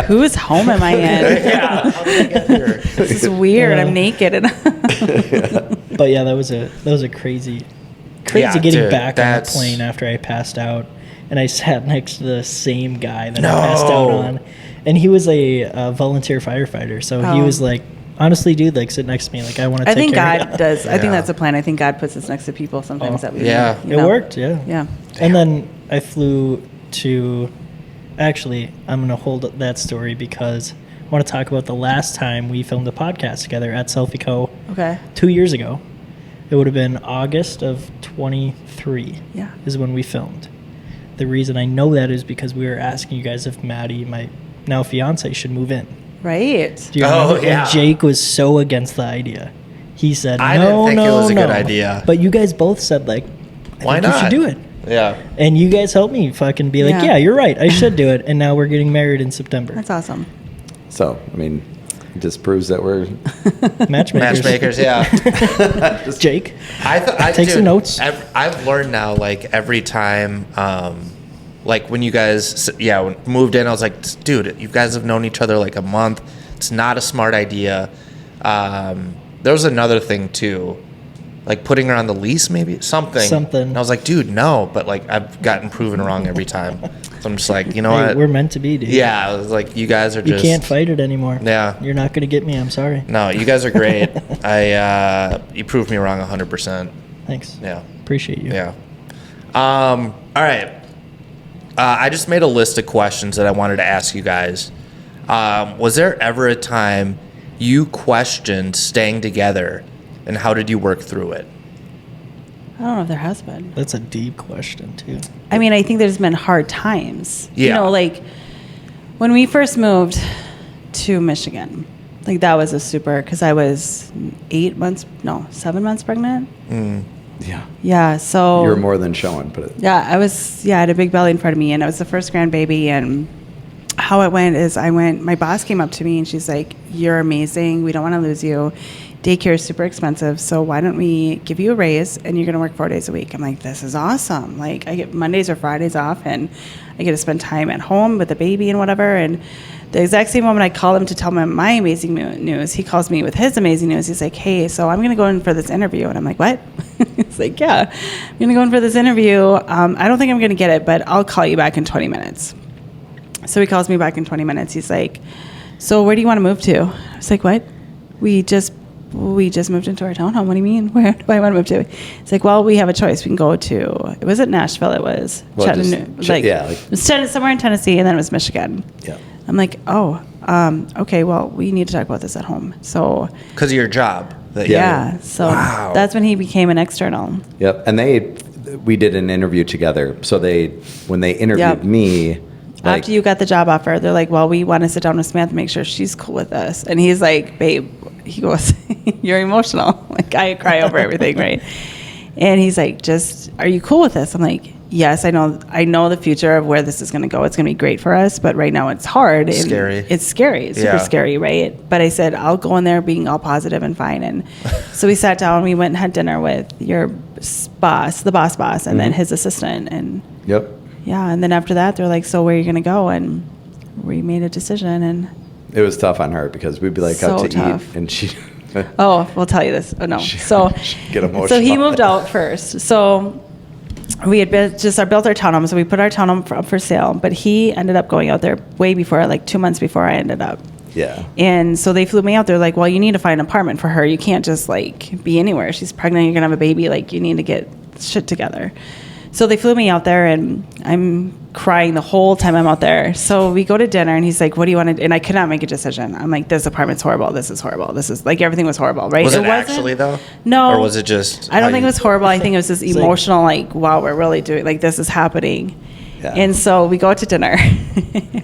Whose home am I in? Yeah. How did I get here? This is weird. I'm naked. And But yeah, that was a crazy Yeah, getting dude, back on the that's- plane after I passed out, and I sat next to the same guy that I No. passed out on, and he was a volunteer firefighter, so he Oh. was like, honestly, dude, like sit next to me, like I want to. I take think care God of does. I think Yeah. that's a plan. I think God puts us next to people sometimes that we Yeah. you It know. worked, yeah. Yeah. And then I flew to. Actually, I'm gonna hold that story because I want to talk about the last time we filmed a podcast together at Selfie Co. Okay. 2 years ago. It would have been August of 23. Yeah. Is when we filmed. The reason I know that is because we were asking you guys if Maddie, my now fiance, should move in. Right. Do you Oh, remember? yeah. And Jake was so against the idea. He said, I no, didn't think it no, was a good no." idea. But you guys both said, like, I Why think not? you should do it. Yeah. And you guys helped me fucking be like, Yeah. yeah, you're right. I should do it. And now we're getting married in September. That's awesome. So, I mean, it just proves that we're Matchmakers. Matchmakers, yeah. Jake. I Take some dude, notes. I've learned now, like every time, like when you guys, when moved in, I was like, dude, you guys have known each other like a month. It's not a smart idea. There was another thing too, like putting her on the lease, maybe something. And I was like, dude, no. But like I've gotten proven wrong every time. So I'm just like, you know Hey, what? we're meant to be, dude. Yeah, I was like, you guys are You just. can't fight it anymore. Yeah. You're not going to get me. I'm sorry. No, you guys are great. You proved me wrong 100%. Thanks. Yeah. Appreciate you. Yeah. All right. I just made a list of questions that I wanted to ask you guys. Was there ever a time you questioned staying together, and how did you work through it? I don't know if there has been. That's a deep question, too. I mean, I think there's been hard times. You Yeah. know, like when we first moved to Michigan, like that was a super, because I was 7 months pregnant. yeah. Yeah. So You're more than showing, but yeah, I had a big belly in front of me, and it was the first grandbaby. And how it went is my boss came up to me and she's like, you're amazing. We don't want to lose you. Daycare is super expensive. So why don't we give you a raise and you're going to work 4 days a week? I'm like, this is awesome. Like I get Mondays or Fridays off and I get to spend time at home with the baby and whatever. And the exact same moment I call him to tell him my amazing news, he calls me with his amazing news. He's like, hey, so I'm going to go in for this interview. And I'm like, what? He's like, yeah, I'm going to go in for this interview. I don't think I'm going to get it, but I'll call you back in 20 minutes. So he calls me back in 20 minutes. He's like, so where do you want to move to? I was like, what? We just moved into our townhome. What do you mean? Where do I want to move to? It's like, well, we have a choice. We can go to, it wasn't Nashville. It was Chattanooga. It was somewhere in Tennessee, and then it was Michigan. yeah. I'm like, oh, okay, well, we need to talk about this at home. So, Because of your job. yeah. So Wow. that's when he became an external. Yep. And we did an interview together. So when they interviewed Yep. me, like, After you got the job offer, they're like, well, we want to sit down with Samantha, make sure she's cool with us. And he's like, babe, he goes, you're emotional. Like, I cry over everything, right? And he's like, are you cool with this? I'm like, yes, I know the future of where this is going to go. It's going to be great for us, but right now it's hard. And Scary. It's scary. It's super scary, right? But I said, I'll go in there being all positive and fine. And so we sat down, we went and had dinner with your boss, the boss, and then his assistant. And yep. yeah, and then after that, they're like, so where are you going to go? And we made a decision. And It was tough on her because we'd be like So out to tough. eat, and she. oh, we'll tell you this. Oh, no. So, Get emotional. so he moved out first. So we had built our townhome. So we put our townhome up for sale. But he ended up going out there way before, like 2 months before I ended up. Yeah. And so they flew me out there like, well, you need to find an apartment for her. You can't just like be anywhere. She's pregnant. You're going to have a baby. Like, you need to get shit together. So they flew me out there, and I'm crying the whole time I'm out there. So we go to dinner, and he's like, what do you want to do? And I could not make a decision. I'm like, this apartment's horrible. This is horrible. This is like, everything was horrible, right? Was it wasn't- actually though? No. Or was it just? I don't how think you- it was horrible. I think it was this emotional, like, wow, we're really doing, like, this is happening. Yeah. And so we go out to dinner,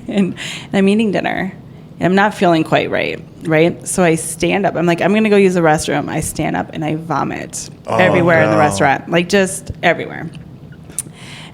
and I'm eating dinner, and I'm not feeling quite right? So I stand up. I'm like, I'm going to go use the restroom. I stand up, and I vomit everywhere in the no. restaurant, like, just everywhere.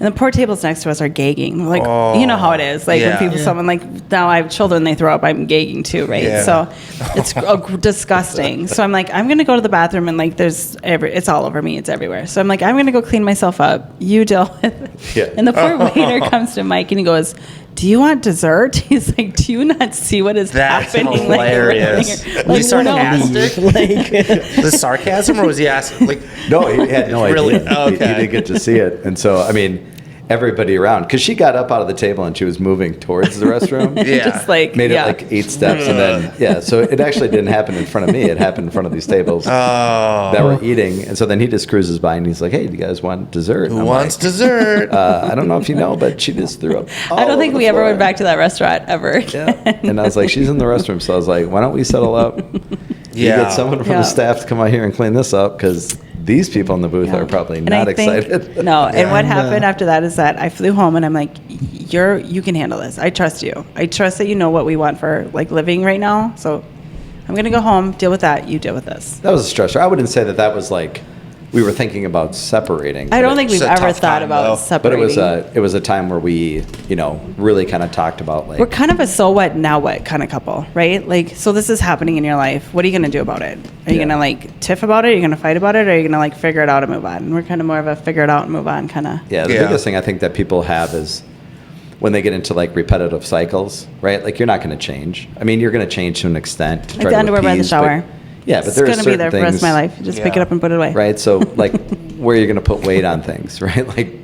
And the poor tables next to us are gagging. Like, you know how it is. Like, when people, someone, like, now I have children, they throw up, I'm gagging too, right? Yeah. So it's disgusting. So I'm like, I'm going to go to the bathroom, and, like, it's all over me. It's everywhere. So I'm like, I'm going to go clean myself up. You deal with it. Yeah. And the poor waiter comes to Mike, and he goes, do you want dessert? He's like, do you not see what is That's happening? hilarious. Like, Was he sarcastic? The sarcasm, or was he asking? Like, No, he had no Really? idea. Oh, He okay. didn't get to see it. And so, I mean, everybody around, because she got up out of the table and she was moving towards the restroom. Yeah. Just like, Made yeah. it like 8 steps. And then, so it actually didn't happen in front of me. It happened in front of these tables that were eating. And so then he just cruises by and he's like, hey, do you guys want dessert? who wants dessert? I don't know if you know, but she just threw up. I don't think we ever went back to that restaurant ever. Yeah. And I was like, she's in the restroom. So I was like, why don't we settle up? You get someone from Yeah. the staff to come out here and clean this up, because these people in the booth are probably And not I think- excited. No, and what And, happened after that is that I flew home, and I'm like, you can handle this. I trust you. I trust that you know what we want for, like, living right now. So I'm going to go home, deal with that. You deal with this. That was a stressor. I wouldn't say that was like we were thinking about separating. I don't think we've It's a ever tough thought time, about though. But separating. it was a time where we, really kind of talked about like. We're kind of a so what, now what kind of couple, right? Like, so this is happening in your life. What are you going to do about it? Are you going to, like, tiff about it? Are you going to fight about it? Or are you going to, like, figure it out and move on? And we're kind of more of a figure it out and move on kind of. Yeah, the biggest thing I think that people have is when they get into like repetitive cycles, right? Like, you're not going to change. I mean, you're going to change to an extent. To Like try the to underwear by the appease, but- shower. Yeah, but It's there's going to be there for the rest of my life. You just pick it Yeah. up and put it away. Right. So like where you're going to put weight on things, right? Like,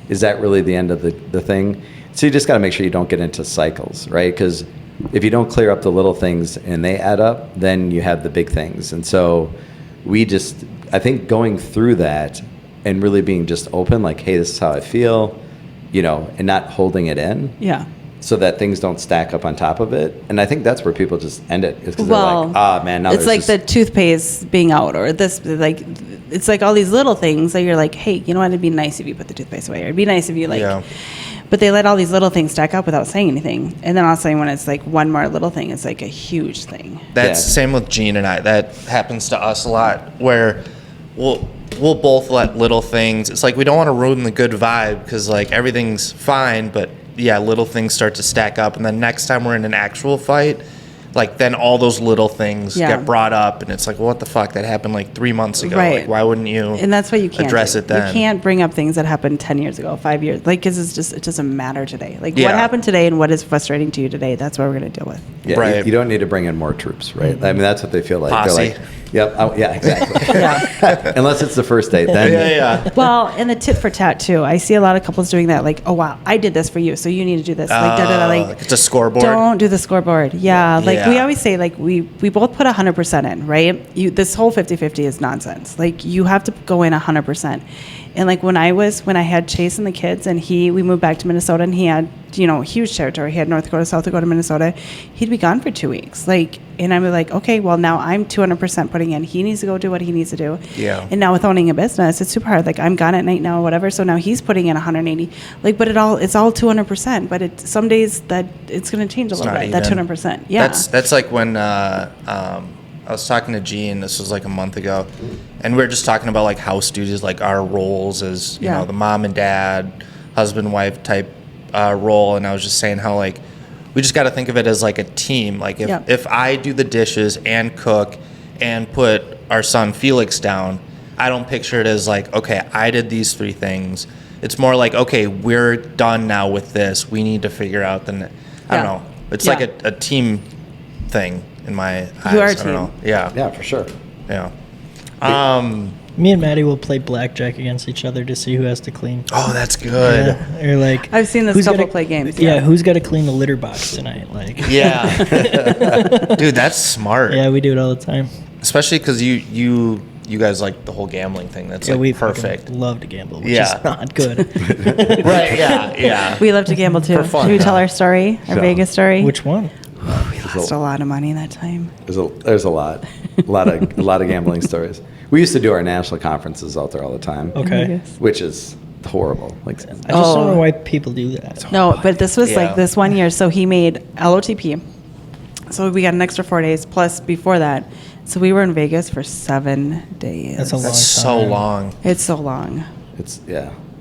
is that really the end of the thing? So you just got to make sure you don't get into cycles, right? Because if you don't clear up the little things and they add up, then you have the big things. And so I think going through that and really being just open, like, hey, this is how I feel, and not holding it in. Yeah. So that things don't stack up on top of it. And I think that's where people just end it. Is because Well, they're like, man, now it's like the toothpaste being out, or this, like, it's like all these little things that you're like, hey, you know what? It'd be nice if you put the toothpaste away, or it'd be nice if you like. Yeah. But they let all these little things stack up without saying anything, and then all of a sudden, when it's like one more little thing, it's like a huge thing. That's Yeah. the same with Gene and I. That happens to us a lot, where we'll both let little things. It's like we don't want to ruin the good vibe because like everything's fine, but yeah, little things start to stack up, and then next time we're in an actual fight, like then all those little things Yeah. get brought up, and it's like, well, what the fuck? That happened like 3 months ago. Right. Like, why wouldn't you? And that's what you can't address do. it then. You can't bring up things that happened 10 years ago, 5 years, like, because it doesn't matter today. Like, Yeah. what happened today and what is frustrating to you today, that's what we're going to deal with. Yeah, Right. you don't need to bring in more troops, right? I mean, that's what they feel like. Posse. They're like, yep, yeah, exactly. Yeah. Unless it's the first date, then yeah. Well, and the tit for tat too. I see a lot of couples doing that. Like, oh wow, I did this for you, so you need to do this. Like, da, da, da, like It's a scoreboard. don't do the scoreboard. Yeah, like Yeah. we always say, like we both put 100% in, right? This whole 50-50 is nonsense. Like, you have to go in 100%. And like when I had Chase and the kids, and we moved back to Minnesota, and he had huge territory. He had North Dakota, South Dakota, Minnesota. He'd be gone for 2 weeks. And I'm like, okay, well, now I'm 200% putting in. He needs to go do what he needs to do. Yeah. And now with owning a business, it's super hard. Like, I'm gone at night now, whatever. So now he's putting in 180. But it's all 200%. But some days that it's going to change a little bit. That 200%. Yeah. That's like when I was talking to Gene. This was like a month ago, and we were just talking about like house duties, like our roles as the mom and dad, husband wife type role. And I was just saying how like we just got to think of it as like a team. Like if I do the dishes and cook and put our son Felix down, I don't picture it as like, okay, I did these 3 things. It's more like, okay, we're done now with this. We need to figure out I don't know. It's like a team thing in my eyes. You are a I don't team. know. Yeah. Yeah, for sure. Yeah. Me and Maddie will play blackjack against each other to see who has to clean. Oh, that's good. Yeah. Or like, I've seen this who's couple gotta- play games. Yeah, who's got to clean the litter box tonight? Like, Yeah. Dude, that's smart. yeah, we do it all the time. Especially because you guys like the whole gambling thing. That's Yeah, like we perfect. fucking love to gamble, which Yeah. is not good. Right. Yeah. Yeah. We love to gamble too. For fun, Should we tell yeah. our story, our Sure. Vegas story? Which one? We lost a lot of money that time. There's a lot of gambling stories. We used to do our national conferences out there all the time, Okay. Vegas. which is horrible. Like, I just don't know Oh. why people do that. No, but this was Yeah. like this one year. So he made LOTP. So we got an extra 4 days plus before that. So we were in Vegas for 7 days. That's a long That's so time. long. It's so long.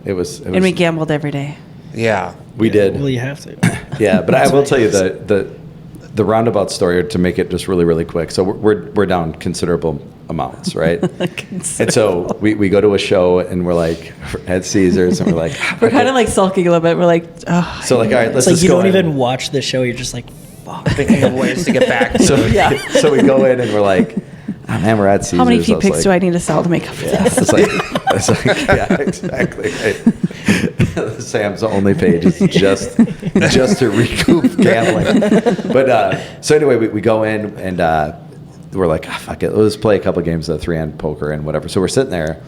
it was. And we gambled every day. Yeah. We did. Well, you have to. Yeah, but I will tell you the roundabout story to make it just really, really quick. So we're down considerable amounts, right? And so we go to a show and we're like at Caesars and we're like We're kind of like sulking a little bit. We're like, oh. so like all right, let's It's like just you go don't in. even watch the show. You're just like, fuck. Thinking of ways to get back. So Yeah. so we go in and we're like, oh man, we're at Caesars. How many I feet was pics like, do I need to sell to make up for Yeah, this? it's like yeah, exactly. Right. Sam's only page is just to recoup gambling. But so anyway, we go in and we're like, fuck it, let's play a couple games of 3-hand poker and whatever. So we're sitting there.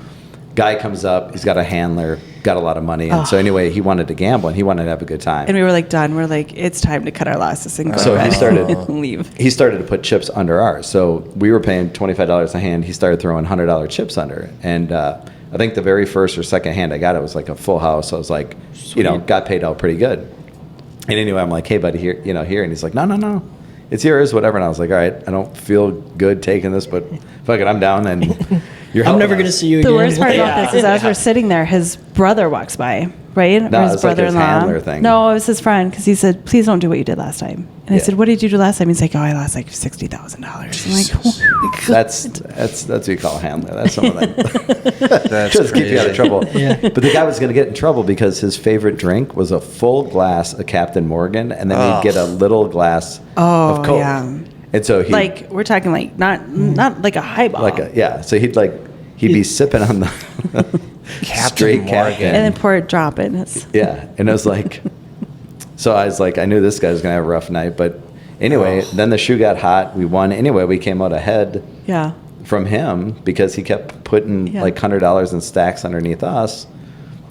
Guy comes up, he's got a handler, got a lot of money, and so anyway, he wanted to gamble and he wanted to have a good time. And we were like done. We're like, it's time to cut our losses and go So to he bed started- and leave. He started to put chips under ours. So we were paying $25 a hand. He started throwing $100 chips under. And I think the very first or second hand I got, it was like a full house. I was like, got paid out pretty good. And anyway, I'm like, hey, buddy, here. And he's like, no, it's yours, whatever. And I was like, all right, I don't feel good taking this, but fuck it, I'm down. And you're I'm helping never us. going to see you again. The worst part about Yeah. this is as we're sitting there, his brother walks by, right? No, or his it's like his brother-in-law. handler thing. No, it was his friend because he said, please don't do what you did last time. And I Yeah. said, what did you do last time? He's like, oh, I lost like $60,000. I'm like, oh my God. That's what you call a handler. That's someone that That's just keep you out of crazy. trouble. Yeah. But the guy was going to get in trouble because his favorite drink was a full glass of Captain Morgan, and then he'd get a little glass of Coke. yeah. And so he Like, we're talking like, not like a highball. So he'd be sipping on the Captain straight Morgan. Captain. and then pour a drop in. It's, Yeah, and I was like, so I was like, I knew this guy was gonna have a rough night, but anyway, then the shoe got hot. We won anyway. We came out ahead yeah. from him because he kept putting Yeah. like $100 in stacks underneath us,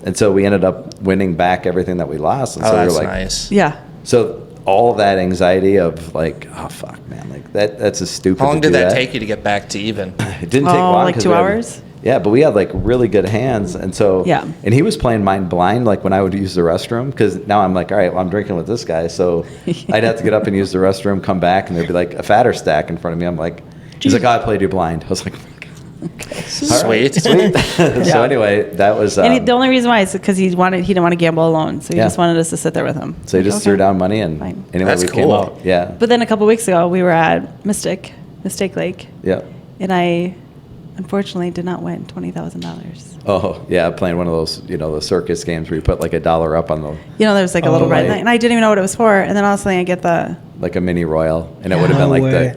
and so we ended up winning back everything that we lost. And Oh, so we that's were like, nice. Yeah. so all that anxiety of like, oh fuck, man, like that's a stupid. How long to did do that take you to get back to even? It didn't take long. Like 'cause 2 we had- hours? Yeah, but we had like really good hands, and so Yeah. And he was playing mine blind, like when I would use the restroom, because now I'm like, all right, well, I'm drinking with this guy, so I'd have to get up and use the restroom, come back, and there'd be like a fatter stack in front of me. I'm like, he's like, oh, I played you blind. I was like, all right, Sweet. sweet. So anyway, that was. And the only reason why is because he didn't want to gamble alone, so he Yeah. just wanted us to sit there with him. so he just Okay. threw down money, and Fine. anyway, That's we came cool. out. Yeah, But then a couple weeks ago, we were at Mistake Lake, yeah. and I unfortunately did not win $20,000. Oh yeah, playing one of those, the circus games where you put like $1 up on the There was like a Oh, little red right. light, and I didn't even know what it was for. And then all of a sudden, I get the like a mini royal, and it would have been No like way.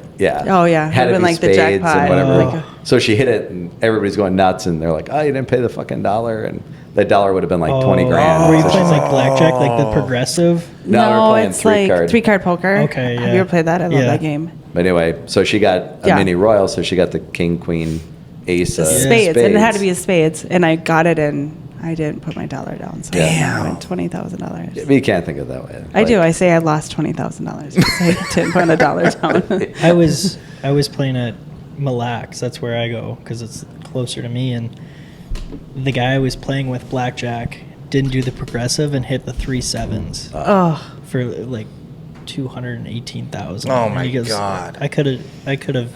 Oh, yeah. had It would've to been be like the spades jackpot. and whatever. Like So she hit it, and everybody's going nuts, and they're like, "Oh, you didn't pay the fucking $1," and that $1 would have been like 20 grand. Were you So playing she's like blackjack, like the progressive? No, we're playing it's three like card. 3-card poker. Okay, Have yeah. you ever played that? I love Yeah. that game. But anyway, so she got a Yeah. mini royal, so she got the king, queen, ace, Spades, and it had to be a spades, and I got it in. I didn't put my dollar down, so Damn. I went $20,000. But you can't think of it that way. I do. I say I lost $20,000 because I didn't put a dollar down. I was playing at Mille Lacs. That's where I go because it's closer to me. And the guy I was playing with blackjack didn't do the progressive and hit the 3 7s Oh, for like 218,000. Oh, And my he goes, God. I could have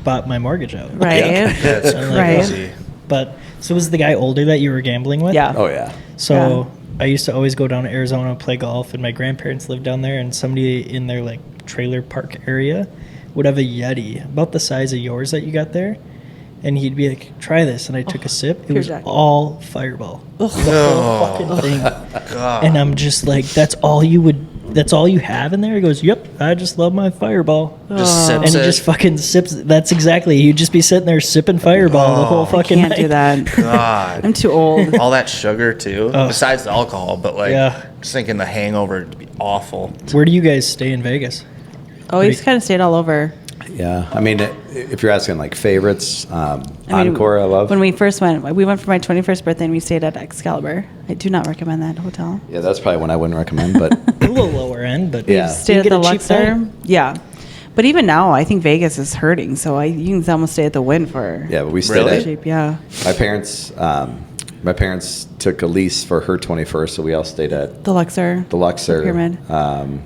bought my mortgage out. right. That's I'm like, crazy. But so was the guy older that you were gambling with? Yeah. Oh yeah. So I used to always go down to Arizona, play golf, and my grandparents lived down there, and somebody in their like trailer park area would have a Yeti about the size of yours that you got there, and he'd be like, "Try this," and I took a sip. It pure was Jack. all Fireball, the whole Oh. fucking thing. God. And I'm just like, "That's all you have in there?" He goes, "Yep, I just love my Fireball." Just And sips he it. just fucking sips. That's exactly. You'd just be sitting there sipping Fireball the whole Oh. fucking Can't night. do that. God. I'm too old. All that sugar too, Oh. besides the alcohol, but like, Yeah. just thinking the hangover would be awful. Where do you guys stay in Vegas? Oh, he's kind of stayed all over. Yeah. I mean, if you're asking like favorites, I mean, Encore I love. When we first went, we went for my 21st birthday and we stayed at Excalibur. I do not recommend that hotel. Yeah, that's probably one I wouldn't recommend, but A little lower end, but Yeah. Stayed You at get the a cheap Luxor. night. Yeah. But even now, I think Vegas is hurting. So you can almost stay at the Wynn for yeah, but we stayed Really? at cheap. Yeah. my parents took a lease for her 21st, so we all stayed at The Luxor. the Luxor, The Pyramid.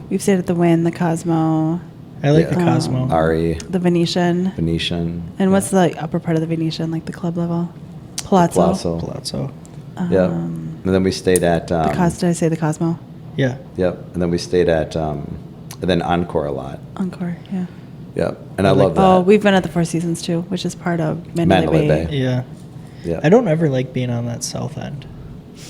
We've stayed at the Wynn, the Cosmo, I like the Yeah. Cosmo. Ari, the Venetian. Venetian. And what's the upper part of the Venetian, like the club level? Palazzo. Palazzo. Palazzo. Yep. And then we stayed at The Did I say the Cosmo? Yeah. Yep. And then we stayed at and then Encore a lot. Encore, yeah. Yep. And I love that. Oh, we've been at the Four Seasons too, which is part of Mandalay, Mandalay Bay. Bay. Yeah. Yep. I don't ever like being on that south end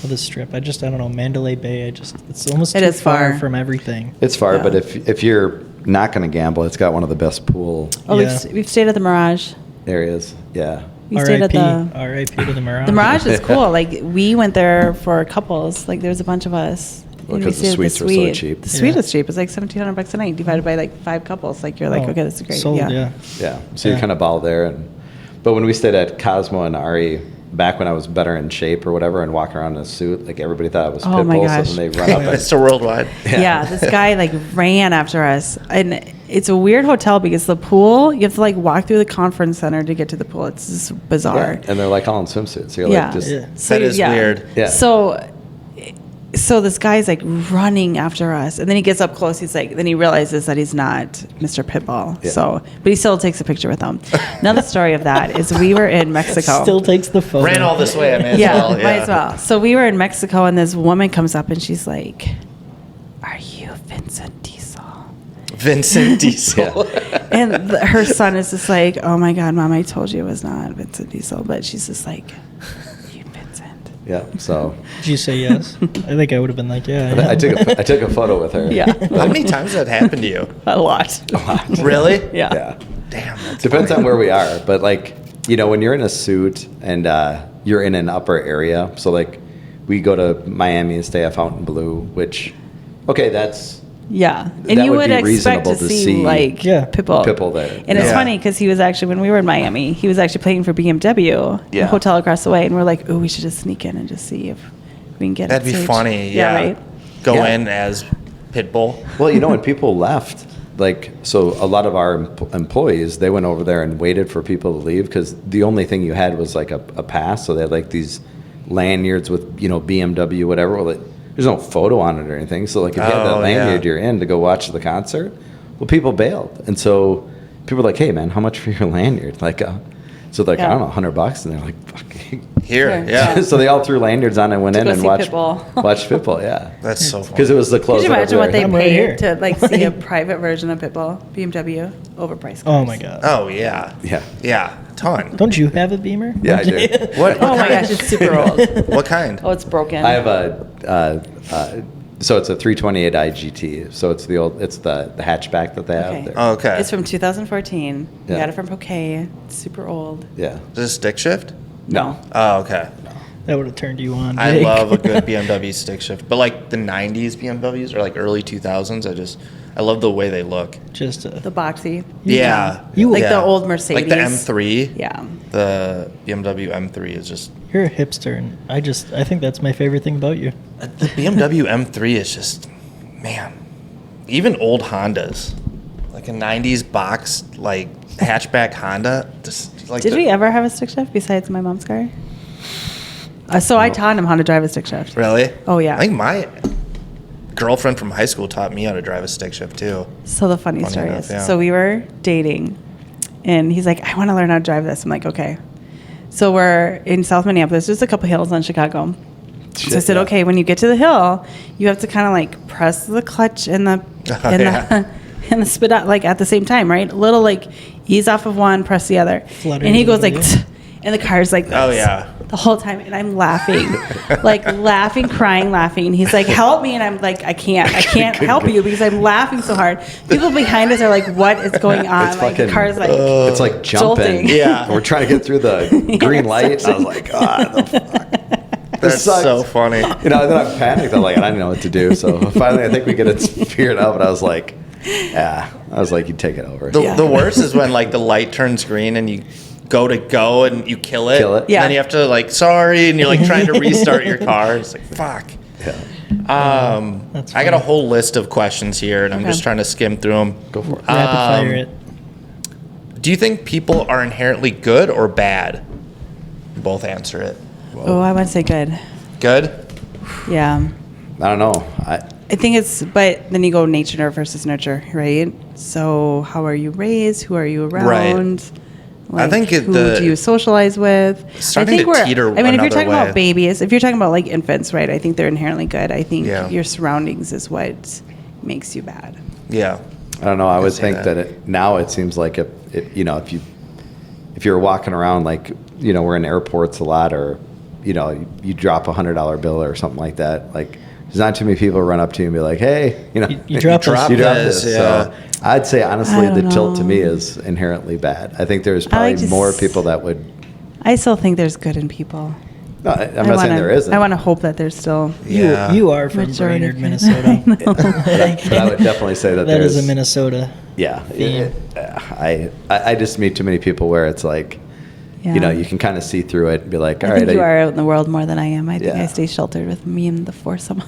of the strip. I don't know, Mandalay Bay, it's almost It too is far far. from everything. It's far, Yeah. but if you're not going to gamble, it's got one of the best pool Oh, Yeah. we've stayed at the Mirage. areas. Yeah. We stayed at R.I.P. the R.I.P. to the Mirage. The Mirage is cool. Like we went there for couples. Like there was a bunch of us. Well, And we 'cause the stayed at suites were so cheap. The suite Yeah. was cheap. It's like $1,700 a night divided by like 5 couples. Like you're like, Oh, okay, this is great. sold, yeah. Yeah. So you Yeah. kind of ball there. But when we stayed at Cosmo and Ari, back when I was better in shape or whatever and walking around in a suit, like everybody thought I was Oh my Pitbull. gosh. So then they run up and It's a worldwide. Yeah. This guy like ran after us, and it's a weird hotel because the pool you have to like walk through the conference center to get to the pool. It's just bizarre. and they're like all in swimsuits. So you're Yeah. like just Yeah. That is weird. Yeah. So this guy's like running after us, and then he gets up close. He's like, then he realizes that he's not Mr. Pitbull. Yeah. So, but he still takes a picture with him. Another story of that is we were in Mexico. Still takes the photo. Ran all this way, I may as yeah, well. might as well. So we were in Mexico, and this woman comes up, and she's like, "Are you Vincent Diesel?" Vincent Diesel. And her son is just like, "Oh my God, Mom, I told you it was not Vincent Diesel," but she's just like, "You Vincent." Yeah. So Did you say yes? I think I would have been like, yeah. I took a photo with her. Yeah, How many times has that happened to you? a lot. Really? Yeah. Yeah. Damn. That's Depends on where we are, but like when you're in a suit and you're in an upper area, so like we go to Miami and stay at Fontainebleau, which that's Yeah, That and you would would be expect reasonable to to see see like Yeah. Pitbull. there. And it's Yeah. funny because he was actually when we were in Miami, he was actually playing for BMW, Yeah. the hotel across the way, and we're like, oh, we should just sneak in and just see if we can get. That'd be stage. funny. Yeah. right. Go Yeah. in as Pitbull. Well, when people left, like, so a lot of our employees, they went over there and waited for people to leave because the only thing you had was like a pass. So they had like these lanyards with, BMW, whatever. Well, there's no photo on it or anything. So like if you had that Oh, lanyard, yeah. you're in to go watch the concert. Well, people bailed. And so people were like, hey, man, how much for your lanyard? Like, so like, I Yeah. don't know, $100. And they're like, fucking. Here. Sure. Yeah. So they all threw lanyards on and went To in go and see watched Pitbull. watched Pitbull. Yeah. That's so funny. Because it was the Could close. you imagine what they I'm right here. paid to like see a private version of Pitbull BMW overpriced? Oh cars. my God. Oh, yeah. Yeah. Yeah. Ton. Don't you have a Beamer? Yeah, I do. What? Oh my gosh, it's super old. What kind? Oh, it's broken. I have so it's a 328 IGT. So it's the hatchback that they have. Okay. There. Oh, okay. It's from 2014. We Yeah. got it from Poké. It's super old. Yeah. Does it stick shift? No. Oh, okay. That would have turned you on. I Jake. love a good BMW stick shift, but like the '90s BMWs or like early 2000s, I love the way they look. Just The boxy. Yeah, Like yeah. the old Mercedes. like the M3. Yeah. The BMW M3 is just you're a hipster, and I think that's my favorite thing about you. the BMW M3 is just, man. Even old Hondas, like a '90s box like hatchback Honda. Just like Did we ever have a stick shift besides my mom's car? So I taught him how to drive a stick shift. Really? Oh, yeah. I think my girlfriend from high school taught me how to drive a stick shift too. So the funny Funny story enough, is, yeah. so we were dating, and he's like, I want to learn how to drive this. I'm like, okay. So we're in South Minneapolis, just a couple hills on Chicago. So I said, okay, when you get to the hill, you have to kind of like press the clutch and the and the spit out like at the same time, right? A little like ease off of one, press the other. Flutter And he goes over like, you. and the car's like this. Oh, yeah. The whole time, and I'm laughing, like laughing, crying, laughing. And he's like, "Help me!" And I'm like, "I can't help you because I'm laughing so hard." People behind us are like, "What is going on?" It's Like the fucking- car's like, It's like jumping. Jolting. Yeah. And we're trying to get through the green light. I was like, God, the fuck. That's sucks. so funny. You know, and then I panicked. I'm like, I didn't know what to do. So finally, I think we get it figured out. But I was like, yeah. I was like, you take it over. The worst is when like the light turns green and you go and you kill it. Kill it. Yeah. And then you have to like, sorry, and you're like trying to restart your car. It's like, fuck. Yeah. That's I got a funny. whole list of questions here, and I'm Okay. just trying to skim through them. Go for it. Rapid fire it. Do you think people are inherently good or bad? Both answer it. "Oh, I want to say good." Good? Yeah, I don't know. I think it's. But then you go nature versus nurture, right? So how are you raised? Who are you around? Like, think who do you socialize with? starting I think to teeter I mean, if you're another talking way. about babies, if you're talking about like infants, right? I think they're inherently good. I think Yeah. your surroundings is what makes you bad. Yeah. I don't know. I would say think that. that now it seems like if you're walking around, like, you know, we're in airports a lot, or, you know, you drop $100 bill or something like that. Like, there's not too many people run up to you and be like, hey, you know, You drop drop this. you drop this, this. yeah. So I'd say honestly, I don't the tilt to know. me is inherently bad. I think there's I probably like to more s- people that would. I still think there's good in people. No, I'm not saying there isn't. I want to hope that there's still. Yeah. You are from Majority Brainerd, of Minnesota. but I would definitely say that That there's is a Minnesota. Yeah, theme. I just meet too many people where it's like, Yeah. you know, you can kind of see through it and be like, all I right, think you are out in the world more than I am. I think Yeah. I stay sheltered with me and the foursome.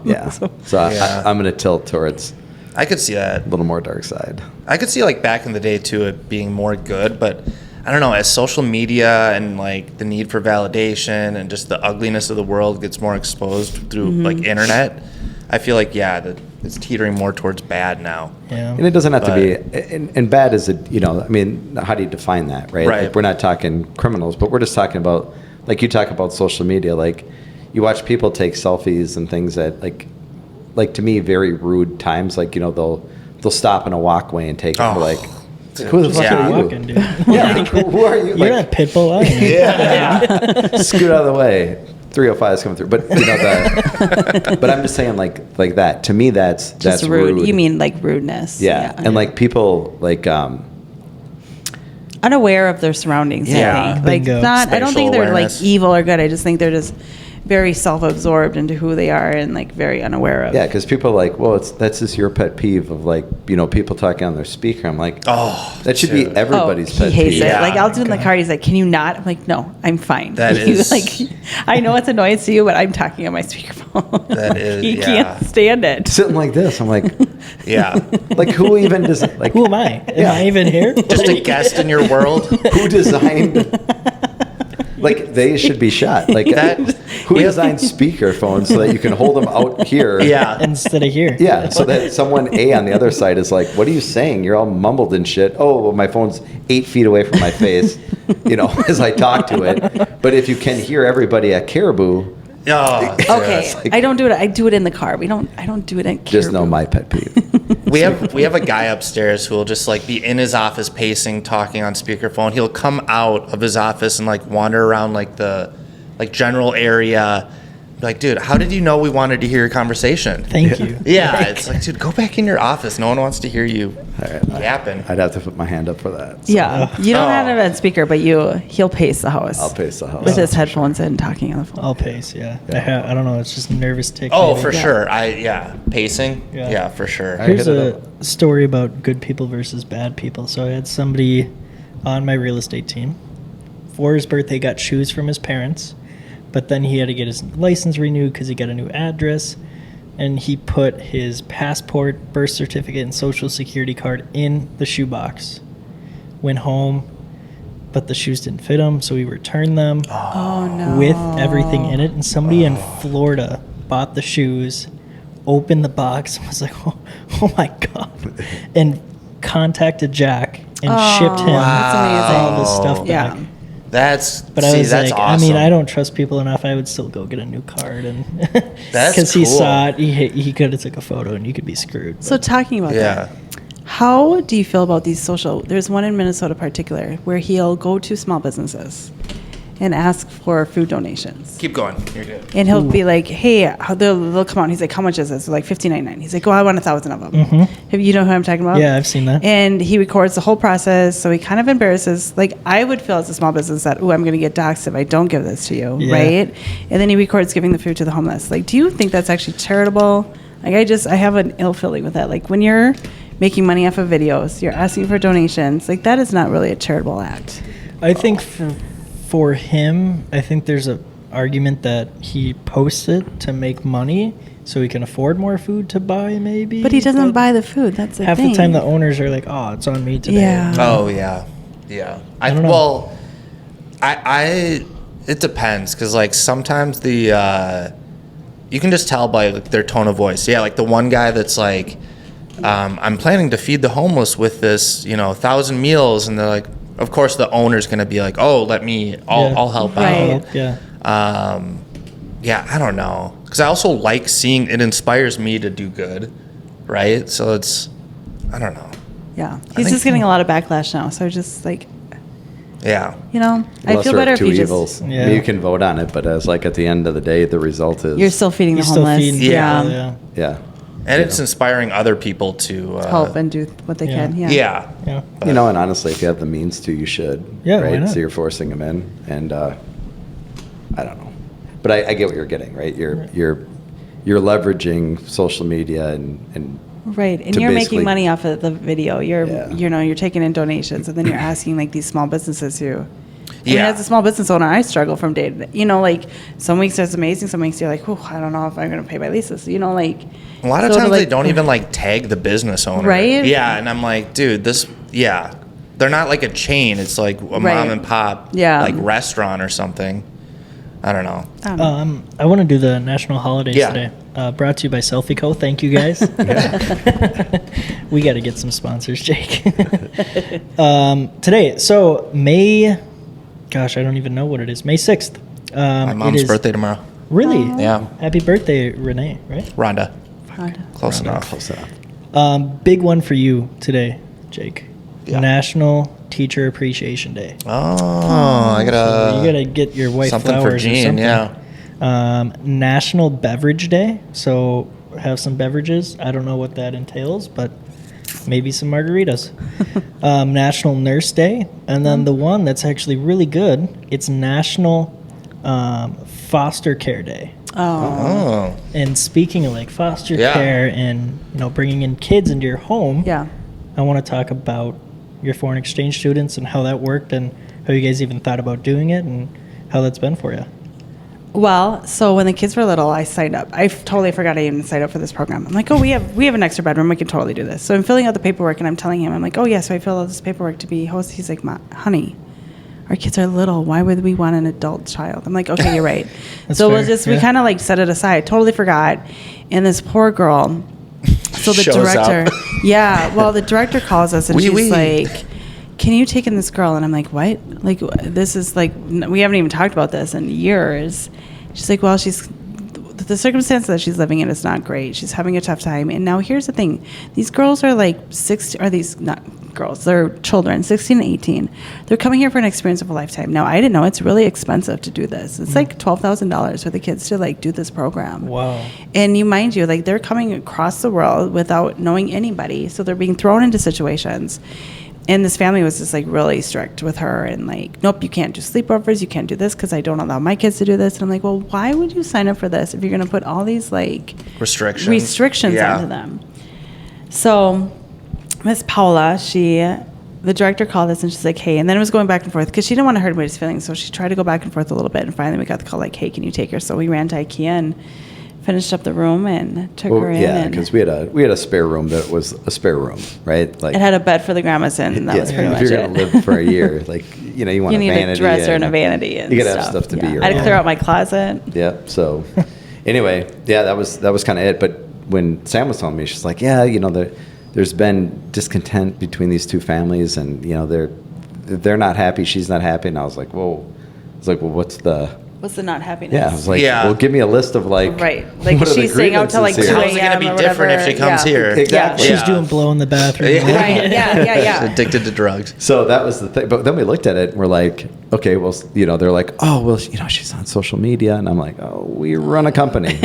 yeah. So- So Yeah. I'm going to tilt towards I could see that. a little more dark side. I could see like back in the day too it being more good, but I don't know, as social media and like the need for validation and just the ugliness of the world gets more exposed through like internet, I feel like it's teetering more towards bad now. Yeah. And it doesn't have to be, But- and bad is, you know, I mean, how do you define that, right? Right. Like, we're not talking criminals, but we're just talking about, like you talk about social media, like you watch people take selfies and things that like to me, very rude times. Like, you know, they'll stop in a walkway and take it. Oh. We're like, who the fuck Yeah. are you? Walking, dude. Yeah, like, who are you? You're not Pitbull, are you? Yeah. Scoot out of the way. 305 is coming through. But you know that. But I'm just saying, like that. To me, that's Just rude. You mean like rudeness? Yeah. And like people like unaware of their surroundings. Yeah. I think. Like Bingo. not. I don't think Spatial they're awareness. like evil or good. I just think they're just very self-absorbed into who they are and like very unaware of. yeah, because people are like, well, that's just your pet peeve of like, you know, people talking on their speaker. I'm like, Oh, that should be dude. everybody's he pet hates peeve. it. Yeah. Like I'll do in the God. car. He's like, "Can you not?" I'm like, "No, I'm fine." That He's is- like, I know it's annoyance to you, but I'm talking on my speakerphone. That is- he yeah. can't stand it. Sitting like this, I'm like, Yeah. like who even does like Who am I? Am Yeah. I even here? Just a guest in your world. who designed? Like they should be shot. Like That- who designed speakerphones so that you can hold them out here? Yeah. Instead of here. Yeah, so that someone A on the other side is like, "What are you saying? You're all mumbled and shit." Oh, well, my phone's 8 feet away from my face, you know, as I talk to it. But if you can hear everybody at Caribou, Oh, dude. Okay, like- I don't do it. I do it in the car. I don't do it at just know Caribou. my pet peeve. We have a guy upstairs who will just like be in his office pacing, talking on speakerphone. He'll come out of his office and like wander around like the general area, like, dude, how did you know we wanted to hear your conversation? Thank you. Yeah, it's like, dude, go back in your office. No one wants to hear you Right. yapping. I'd have to put my hand up for that. So Yeah, you don't have an event speaker, but he'll pace the house. I'll pace the house. with his headphones in, talking on the phone. I'll pace. Yeah. I don't know. It's just a nervous tick. Oh, maybe. for sure. Pacing. Yeah. Yeah, for sure. Here's hit it a story about good people versus bad people. So I had somebody on my real estate team. For his birthday, got shoes from his parents, but then he had to get his license renewed because he got a new address, and he put his passport, birth certificate, and social security card in the shoebox. Went home, but the shoes didn't fit him, so he returned them Oh no! with everything in it. And somebody in Florida bought the shoes, opened the box, and was like, "Oh my god!" and contacted Jack and shipped him That's amazing. all this stuff Yeah. back. But I was that's like, awesome. I mean, I don't trust people enough. I would still go get a new card, and That's because he cool. saw it, he could have took a photo, and you could be screwed. So But talking about Yeah. that, how do you feel about these social? There's one in Minnesota in particular where he'll go to small businesses and ask for food donations. Keep going. You're good. And he'll be like, "Hey, they'll come out." And he's like, "How much is this?" They're like $15.99. He's like, "Oh, I want 1,000 of them." Have you know who I'm talking about? Yeah, I've seen that. And he records the whole process, so he kind of embarrasses. Like I would feel as a small business that, "Oh, I'm going to get doxxed if I don't give this to you," Yeah. right? And then he records giving the food to the homeless. Like, do you think that's actually charitable? Like, I have an ill feeling with that. Like when you're making money off of videos, you're asking for donations. Like that is not really a charitable act. I think for him, I think there's a argument that he posts it to make money so he can afford more food to buy, maybe. But he doesn't buy the food. That's the half thing. the time the owners are like, "Oh, it's on me today." Yeah. Oh yeah, yeah. I don't know. Well, I it depends because like sometimes the you can just tell by like, their tone of voice. Yeah, like the one guy that's like, I'm planning to feed the homeless with this, 1,000 meals, and they're like, of course the owner's gonna be like, oh, I'll help Right. out. Yeah. Yeah, I don't know, because I also like seeing it inspires me to do good, right? So I don't know. Yeah. He's think- just getting a lot of backlash now. So just like, Yeah. I feel better if two you just evils. Yeah. I mean, you can vote on it, but as like at the end of the day, the result is you're still feeding the He's still homeless. feeding Yeah. people, yeah. yeah. And it's inspiring other people to Help and do what they Yeah. can. Yeah. Yeah. Yeah. And honestly, if you have the means to, you should. Yeah, why right. not? So you're forcing them in, and I don't know, but I get what you're getting. Right, you're leveraging social media and Right. And to you're basically- making money off of the video. You're Yeah. you're taking in donations, and then you're asking like these small businesses who. I mean, Yeah. as a small business owner, I struggle from day to day. Like some weeks it's amazing, some weeks you're like, oh, I don't know if I'm going to pay my leases. Like A lot of so times to, they don't even like tag the business owner. Right? Yeah, and I'm like, dude, they're not like a chain. It's like a Right. mom and pop Yeah. like restaurant or something. I don't know. I don't know. I want to do the national holidays Yeah. today. Brought to you by Selfie Co. Thank you guys. We got to get some sponsors, Jake. Today, so May, gosh, I don't even know what it is. May 6th. My mom's birthday tomorrow. Really? Yeah. Happy birthday, Renee, right? Rhonda. Hard. Close enough. Close enough. Big one for you today, Jake. Yeah. National Teacher Appreciation Day. Oh, I gotta. You gotta get your wife something for flowers or Jean, something. yeah. National Beverage Day. So have some beverages. I don't know what that entails, but maybe some margaritas. National Nurse Day, and then the one that's actually really good. It's National Foster Care Day. Oh. And speaking of like foster Yeah. care and bringing in kids into your home, Yeah. I want to talk about your foreign exchange students and how that worked and how you guys even thought about doing it and how that's been for you. Well, so when the kids were little, I signed up. I totally forgot I even signed up for this program. I'm like, oh, we have an extra bedroom. We can totally do this. So I'm filling out the paperwork, and I'm telling him, I'm like, oh, yeah, so I filled out this paperwork to be host. He's like, honey, our kids are little. Why would we want an adult child? I'm like, okay, you're right. That's So fair, we yeah. kind of like set it aside. Totally forgot. And this poor girl, so the Shows director, up. yeah, well, the director calls us, and Wee she's wee. like, can you take in this girl? And I'm like, what? Like, this is like, we haven't even talked about this in years. She's like, well, the circumstance that she's living in is not great. She's having a tough time. And now here's the thing. These girls are like girls. They're children, 16 and 18. They're coming here for an experience of a lifetime. Now, I didn't know it's really expensive to do this. It's like $12,000 for the kids to like do this program. Wow. And mind you, like they're coming across the world without knowing anybody. So they're being thrown into situations. And this family was just like really strict with her and like, nope, you can't do sleepovers, you can't do this because I don't allow my kids to do this. And I'm like, well, why would you sign up for this if you're going to put all these like restrictions onto them? So Miss Paula, the director called us and she's like, hey, and then it was going back and forth because she didn't want to hurt anybody's feelings. So she tried to go back and forth a little bit. And finally we got the call like, hey, can you take her? So we ran to IKEA and finished up the room and took her in. Yeah, because we had a spare room that was a spare room, right? Like it had a bed for the grandmas in, and that was pretty much it. If you're going to live for a year, like, you know, you want a vanity. You need a dresser and a vanity and you got to stuff. have stuff to be your I had to own. clear out my closet. Yeah, so anyway, yeah, that was kind of it. But when Sam was telling me, she's like, yeah, you know, there's been discontent between these two families, and, you know, they're not happy, she's not happy. And I was like, whoa. What's the not happiness? Yeah, I was like, well, give me a list of like, right, like she's staying out till like 2 a.m. How's it going to be different if she comes here? Exactly. She's doing blow in the bathroom. Yeah. Right. Yeah. She's addicted to drugs. So that was the thing. But then we looked at it and we're like, okay, well, you know, they're like, oh, well, you know, she's on social media, and I'm like, oh, we run a company. Like,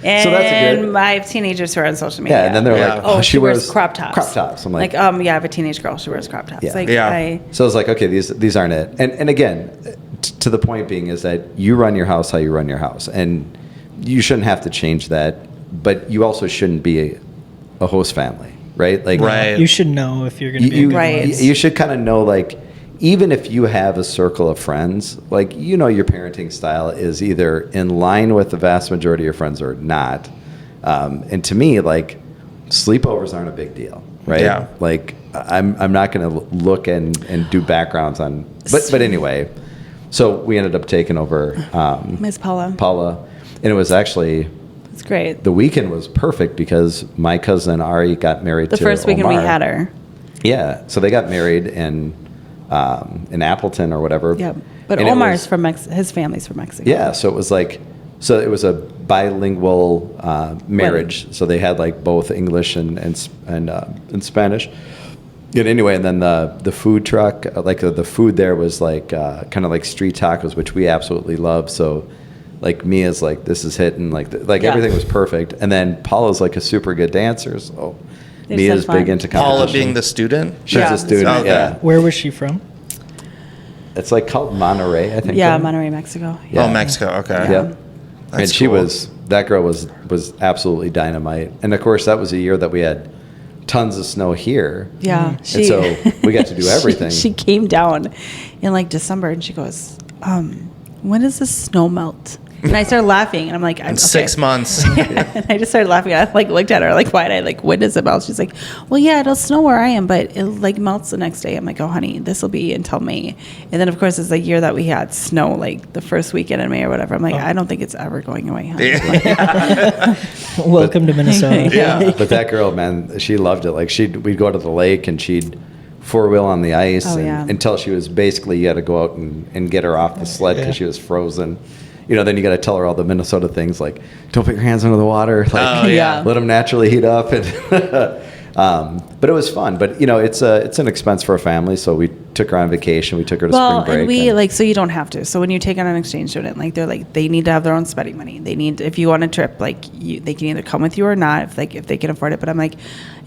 And so that's a good. I have teenagers who are on social media. Yeah, and then they're like, oh, she wears crop tops. Crop tops. I'm like, yeah, I have a teenage girl. She wears crop tops. Yeah. Like, So I was like, okay, these aren't it. And again, to the point being is that you run your house how you run your house, and you shouldn't have to change that, but you also shouldn't be a host family, right? Like, you should know if you're going to be a good one. You should kind of know, like, even if you have a circle of friends, like, you know, your parenting style is either in line with the vast majority of your friends or not. And to me, like, sleepovers aren't a big deal, right? Yeah. Like, I'm not going to look and do backgrounds on, but anyway. So we ended up taking over Miss Paula, and it was actually, it's great. the weekend was perfect because my cousin Ari got married The to first weekend we Omar. had her. Yeah, so they got married in Appleton or whatever. Yep. But And it Omar's was- from his family's from Mexico. Yeah, so it was a bilingual marriage. So they had like both English and Spanish. And anyway, and then the food truck, like the food there was like kind of like street tacos, which we absolutely love. So like Mia's like, this is hitting, like everything was perfect. And then Paula's like a super good dancer, so They just Mia's had fun. big into competition. Paula being the student? She's Yeah, a student, okay. yeah. Where was she from? It's like called Monterey, I think. Yeah, right? Monterey, Mexico. Yeah. Oh, Mexico. Okay. Yeah. That's And she cool. that girl was absolutely dynamite. And of course, that was a year that we had tons of snow here. Yeah. And so we got to do everything. She came down in like December and she goes, when does the snow melt? And I started laughing and I'm like, In 6 months. And I just started laughing. I like looked at her like wide-eyed, like, when does it melt? She's like, well, yeah, it'll snow where I am, but it like melts the next day. I'm like, oh, honey, this will be until May. And then of course it's the year that we had snow, like the first weekend in May or whatever. I'm like, I don't think it's ever going away, honey. Welcome to Minnesota. Yeah. But that girl, man, she loved it. Like we'd go to the lake and she'd four-wheel on the ice until she was basically, you had to go out and get her off the sled because she was frozen. You know, then you got to tell her all the Minnesota things like, don't put your hands under the water, like let them naturally heat up. And but it was fun. But you know, it's an expense for a family, so we took her on vacation. We took her to spring break. And we like, so you don't have to. So when you take on an exchange student, like they need to have their own spending money. They need, if you want a trip, like they can either come with you or not, if they can afford it. But I'm like,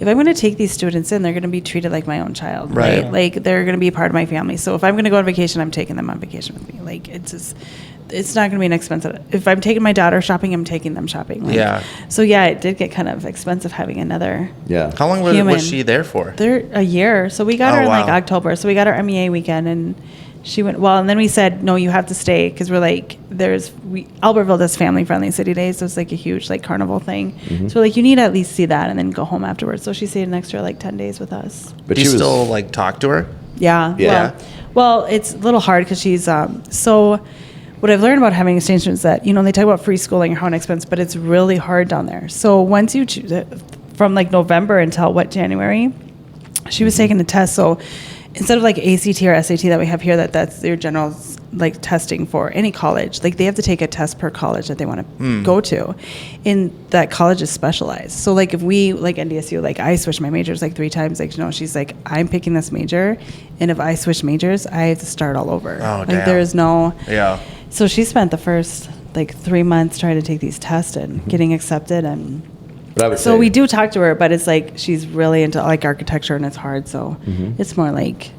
if I'm going to take these students in, they're going to be treated like my own child, Right. Like they're going to be a part of my family. So if I'm going to go on vacation, I'm taking them on vacation with me. Like it's not going to be an expensive. If I'm taking my daughter shopping, I'm taking them shopping. Like, Yeah. So yeah, it did get kind of expensive having another. Yeah. How long Human. was she there for? They're a year. So we got Oh, her in like wow. October. So we got her MEA weekend and she went, well, and then we said, no, you have to stay. Cause we're like, Albertville does family friendly city days. So it's like a huge like carnival thing. So we're like, you need to at least see that and then go home afterwards. So she stayed an extra like 10 days with us. But Do you she was still like talk to her? Yeah. Yeah. Well, it's a little hard because she's, so what I've learned about having exchange students is that, you know, they talk about free schooling or how inexpensive, but it's really hard down there. So once you choose it, from like November until January, she was taking the test. So instead of like ACT or SAT that we have here, that's their general like testing for any college. Like they have to take a test per college that they want to go to, and that college is specialized. So like if we like NDSU, like I switched my majors like 3 times. Like she's like, I'm picking this major, and if I switch majors, I have to start all over. Oh, like damn. there is no. Yeah. So she spent the first like 3 months trying to take these tests and getting accepted, and But I would so say, we do talk to her, but it's like she's really into like architecture and it's hard. So it's more like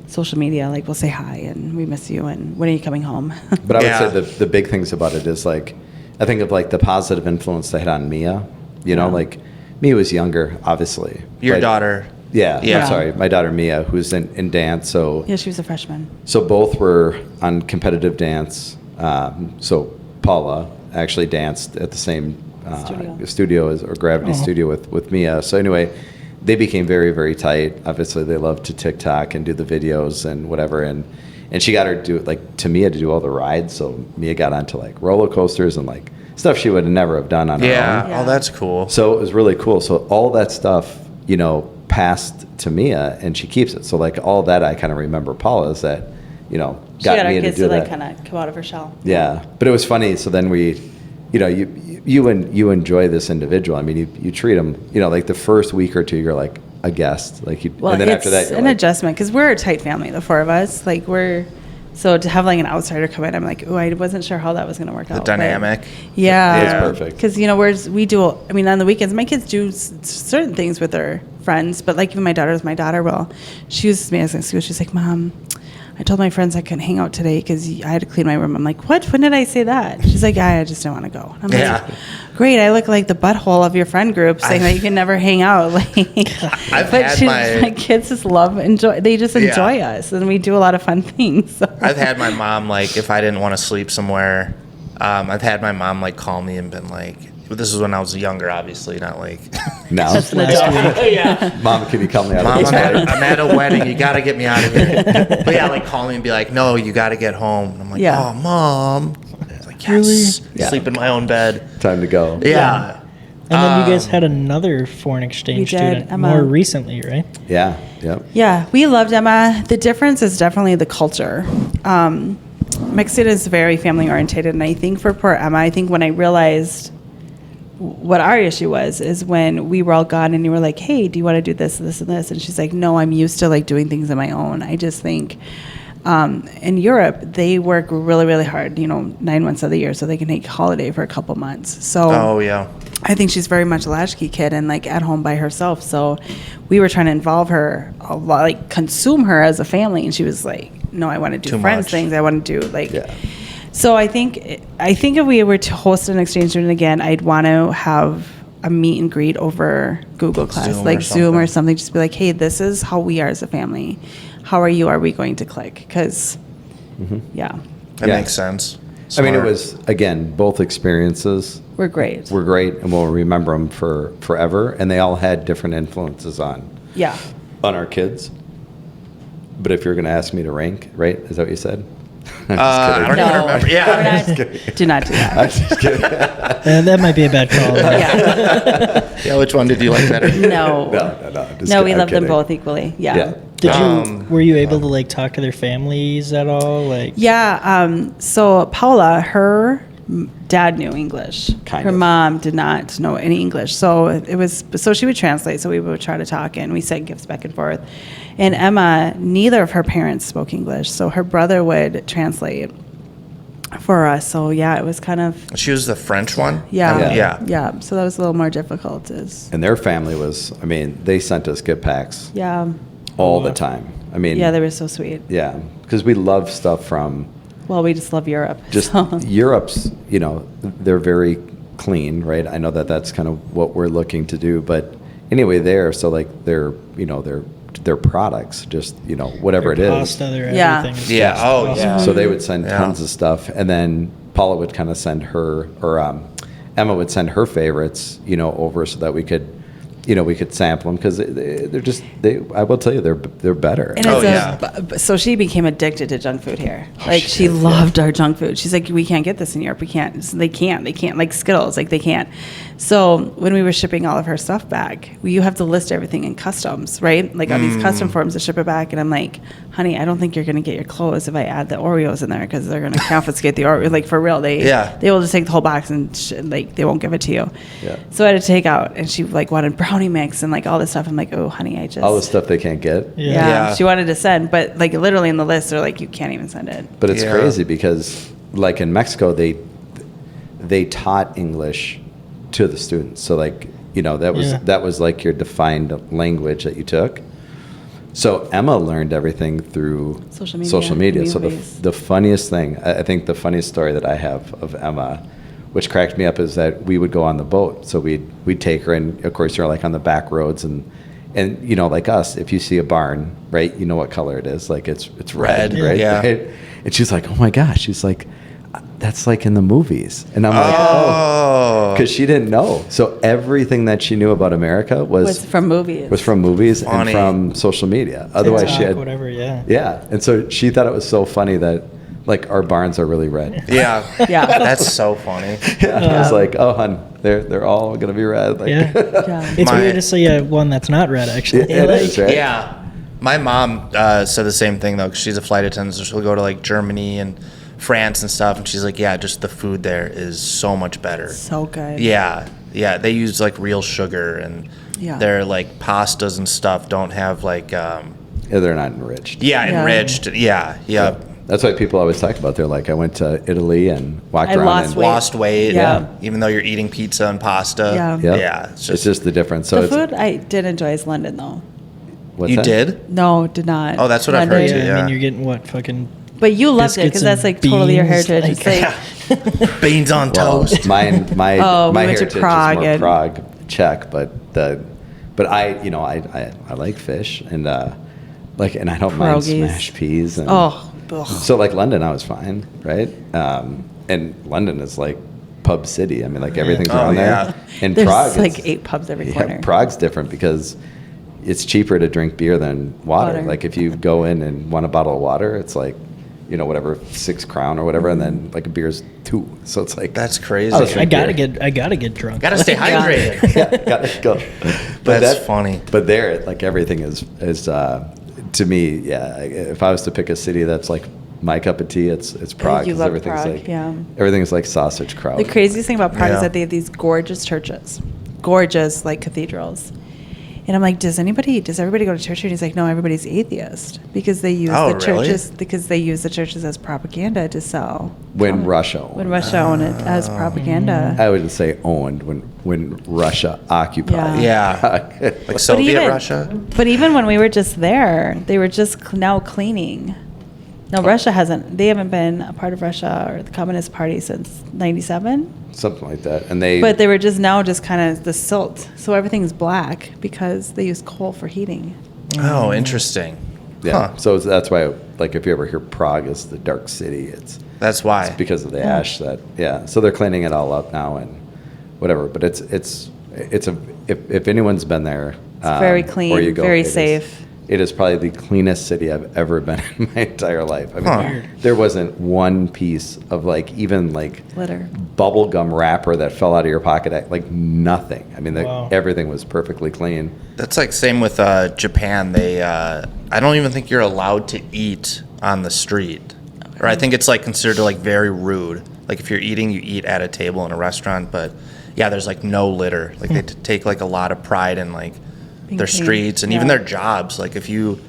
social media. Like we'll say hi and we miss you and when are you coming home? But I Yeah. would say the big things about it is like, I think of like the positive influence they had on Mia. You know, like Mia was younger, obviously. Your but- daughter. Yeah, Yeah. I'm sorry, my daughter Mia, who's in dance. So Yeah, she was a freshman. so both were on competitive dance. So Paula actually danced at the same studio as, or Gravity Studio with Mia. So anyway, they became very, very tight. Obviously, they love to TikTok and do the videos and whatever. And she got her to do like to Mia to do all the rides. So Mia got onto like roller coasters and like stuff she would never have done on her Yeah. own. Yeah. Oh, that's cool. So it was really cool. So all that stuff, you know, passed to Mia, and she keeps it. So like all that I kind of remember Paula is that, you know, She got our Mia kids do to that. like kind of come out of her shell. Yeah, but it was funny. So then we, you know, you enjoy this individual. I mean, you treat them, you know, like the first week or two, you're like a guest, like you, Well, and then it's after that, you're an like, adjustment because we're a tight family, the 4 of us. Like so to have like an outsider come in, I'm like, oh, I wasn't sure how that was going to work out. The but- dynamic. Yeah, It's perfect. Because you know, we do. I mean, on the weekends, my kids do certain things with their friends, but like even my daughter will. She uses me as an excuse. She's like, Mom, I told my friends I couldn't hang out today because I had to clean my room. I'm like, what? When did I say that? She's like, I just don't want to go. I'm Yeah. like, great. I look like the butthole of your friend group saying that you can never hang out. Like, I've but had my kids just enjoy. They just enjoy us, and we do a lot of fun things. So. I've had my mom, like, if I didn't want to sleep somewhere, I've had my mom, like, call me and been like, this is when I was younger, obviously, not like, now, Last week. Mom, can you come me out Mom, of this fight? I'm at a wedding. You got to get me out of here. But yeah, like, call me and be like, no, you got to get home. And I'm like, Yeah. oh, Mom. I was like, yes. Yeah. Sleep in my own bed. Time to go. Yeah. And then you guys had another foreign exchange We did, student Emma. more recently, right? Yeah. Yep. Yeah, we loved Emma. The difference is definitely the culture. Mexican is very family oriented, and I think for poor Emma, I think when I realized what our issue was is when we were all gone and you were like, hey, do you want to do this, this, and this? And she's like, no, I'm used to like doing things on my own. I just think in Europe, they work really, really hard, 9 months of the year so they can take holiday for a couple months. So Oh, yeah. I think she's very much a latchkey kid and like at home by herself. So we were trying to involve her a lot, like consume her as a family. And she was like, no, I want to do Too friends much. things. I want to do like, Yeah. so I think if we were to host an exchange student again, I'd want to have a meet and greet over Google Class, Zoom like or Zoom or something. something. Just be like, hey, this is how we are as a family. How are you? Are we going to click? Because, yeah, That Yeah. makes sense. I mean, it Smart. was, again, both experiences we're great. were great, and we'll remember them for forever. And they all had different influences on Yeah. our kids. But if you're going to ask me to rank, right? Is that what you said? I'm I don't even No. remember. Yeah. Do not do that. I'm just kidding. That might be a bad call. Yeah. Yeah, which one did you like better? No. No, We I'm love them kidding. both equally. Yeah. Yeah. Did were you able to like talk to their families at all? Like, Yeah. So Paula, her dad knew English. Kind her of. mom did not know any English. So so she would translate. So we would try to talk and we sent gifts back and forth. And Emma, neither of her parents spoke English. So her brother would translate for us. So yeah, it was kind of, She was the French one? yeah. Yeah. So that was a little more difficult. And their family was, I mean, they sent us gift packs Yeah. all the time. I mean, Yeah, they were so sweet. yeah, because we love stuff from Well, we just love Europe. just so. Europe's, they're very clean, right? I know that that's kind of what we're looking to do, but anyway, so like their products, just whatever their it pasta, is. their Yeah. everything. is Yeah. just Oh, awesome. yeah. So they would send Yeah. tons of stuff, and then Paula would kind of send her, or Emma would send her favorites, over so that we could sample them because they're just I will tell you they're better. And Oh, it's yeah. so she became addicted to junk food here. Oh, Like she she did, yeah. loved our junk food. She's like, we can't get this in Europe. We can't. They can't. Like Skittles. Like they can't. So when we were shipping all of her stuff back, you have to list everything in customs, right? Like on these custom forms to ship it back. And I'm like, honey, I don't think you're going to get your clothes if I add the Oreos in there because they're going to confiscate the Oreo. Like for real, they will just take the whole box and like they won't give it to you. Yeah. So I had to take out, and she like wanted brownie mix and like all this stuff. I'm like, oh, honey, I just All the stuff they can't get. Yeah. She wanted to send, but like literally in the list, they're like, you can't even send it. But it's crazy because like in Mexico, they taught English to the students. So like, you know, that was like your defined language that you took. So Emma learned everything through social media. So the funniest thing, I think the funniest story that I have of Emma, which cracked me up, is that we would go on the boat. So we'd take her, and of course you're like on the back roads, and you know, like us, if you see a barn, right, you know what color it is. Like it's red, right? Yeah. Right? And she's like, oh my gosh, she's like, that's like in the movies. And I'm like, oh, because she didn't know. So everything that she knew about America was from movies. And from social media. Otherwise, TikTok, she had whatever. Yeah, and so she thought it was so funny that like our barns are really red. Yeah. Yeah. That's so funny. I was like, oh, hun, they're all gonna be red. Like, It's weird to see one that's not red, actually. It is, right? Yeah. My mom said the same thing, though, because she's a flight attendant, so she'll go to, like, Germany and France and stuff, and she's like, yeah, just the food there is so much better. So good. Yeah. Yeah, they use, like, real sugar, and their, like, pastas and stuff don't have, like... Yeah, they're not enriched. Enriched. Yeah. That's why people always talk about. They're like, I went to Italy and walked around and lost weight. Yeah. Even though you're eating pizza and pasta. Yeah. It's just the difference. So the food I did enjoy is London, though. What's you that? did? No, did not. Oh, that's what I've heard too. I Yeah. mean, you're getting what fucking. But you loved it because that's like totally your beans, heritage. It's like Beans on toast. My we went heritage to Prague is more and- Prague, Czech, but I like fish and and I don't mind Pierogies. smashed peas and ugh. so like London I was fine, right? And London is like pub city. I mean, like everything's around there. And There's Prague, like 8 pubs every corner. Prague's different because it's cheaper to drink beer than water. Like if you go in and want a bottle of water, it's like, you know, whatever, 6 crown or whatever, and then like a beer's 2. So it's like That's crazy. I gotta get drunk. Gotta stay hydrated. gotta go. But That's funny. But there, like everything is to me, if I was to pick a city that's like my cup of tea, it's Prague. You 'cause love everything's Prague, like yeah. everything's like sausage kraut. The craziest thing about Prague is Yeah. that they have these gorgeous churches, gorgeous like cathedrals. And I'm like, does everybody go to church? And he's like, no, everybody's atheist because they use the churches as propaganda to sell. When Russia owned it as propaganda. I wouldn't say owned when Russia occupied. Yeah. Like Soviet Russia. But even when we were just there, they were just now cleaning. No, they haven't been a part of Russia or the Communist Party since 97. Something like that. And But they were just kind of the silt. So everything's black because they use coal for heating. Oh, interesting. Yeah. Huh. So that's why, like, if you ever hear Prague is the dark city, That's why. it's because of the ash So they're cleaning it all up now and whatever. But if anyone's been there, It's very clean, or you go, very it is- safe. It is probably the cleanest city I've ever been in my entire life. I mean, there wasn't one piece of like even like Litter. bubble gum wrapper that fell out of your pocket. Like nothing. I mean, Wow. everything was perfectly clean. That's like same with Japan. They, I don't even think you're allowed to eat on the street, or I think it's like considered like very rude. Like if you're eating, you eat at a table in a restaurant. But yeah, there's like no litter. Like they take like a lot of pride in like their clean. streets and even their jobs. Like if you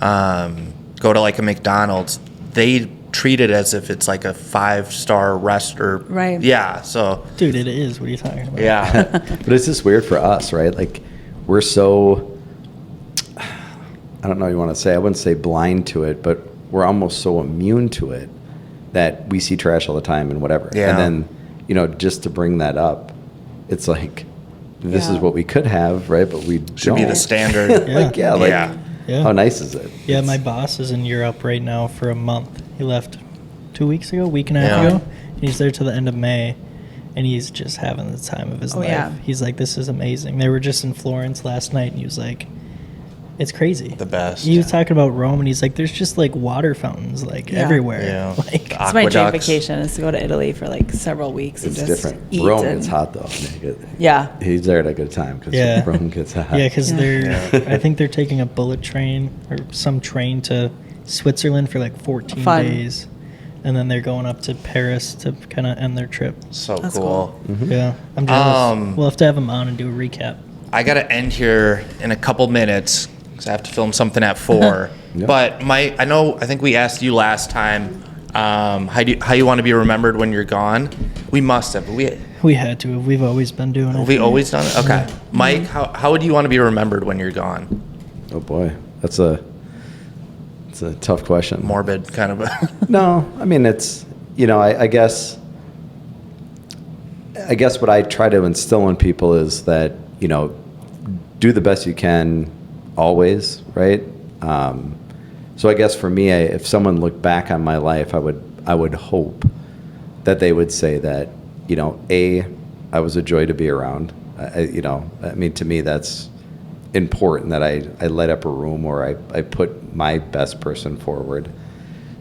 go to like a McDonald's, they treat it as if it's like a 5-star restaurant. Right. Yeah. So. Dude, it is. What are you talking about? Yeah. But it's just weird for us, right? Like we're so, I don't know what you want to say. I wouldn't say blind to it, but we're almost so immune to it that we see trash all the time and whatever. Yeah. And then, you know, just to bring that up, it's like, this is what we could have, right? But we Should don't. be the standard. Yeah. How nice is it? Yeah, my boss is in Europe right now for a month. He left 2 weeks ago, week and a half ago. He's there till the end of May, and he's just having the time of his life. Yeah. He's like, this is amazing. They were just in Florence last night, and he was like, It's crazy. The best. He was talking about Rome, and he's like, there's just like water fountains like Yeah. everywhere. Yeah. Like, It's my dream Aqueducts. vacation is to go to Italy for like several weeks It's and just different. eat. Rome and, gets hot though. Yeah. He's there at a good time because Yeah. Rome gets hot. yeah, because Yeah. I think they're taking a bullet train or some train to Switzerland for like 14 Fun. days, and then they're going up to Paris to kind of end their trip. So That's cool. Yeah, I'm jealous. We'll have to have him on and do a recap. I got to end here in a couple minutes because I have to film something at 4. Yeah. But I think we asked you last time how you want to be remembered when you're gone. We must have. We had to. We've always been doing it. Have we always done it? Okay. Mike, how would you want to be remembered when you're gone? Oh boy, it's a tough question. Morbid kind of. No, I mean it's I guess what I try to instill in people is that do the best you can always, right? So I guess for me, if someone looked back on my life, I would hope that they would say that I was a joy to be around. I mean, to me that's important, that I light up a room where I put my best person forward.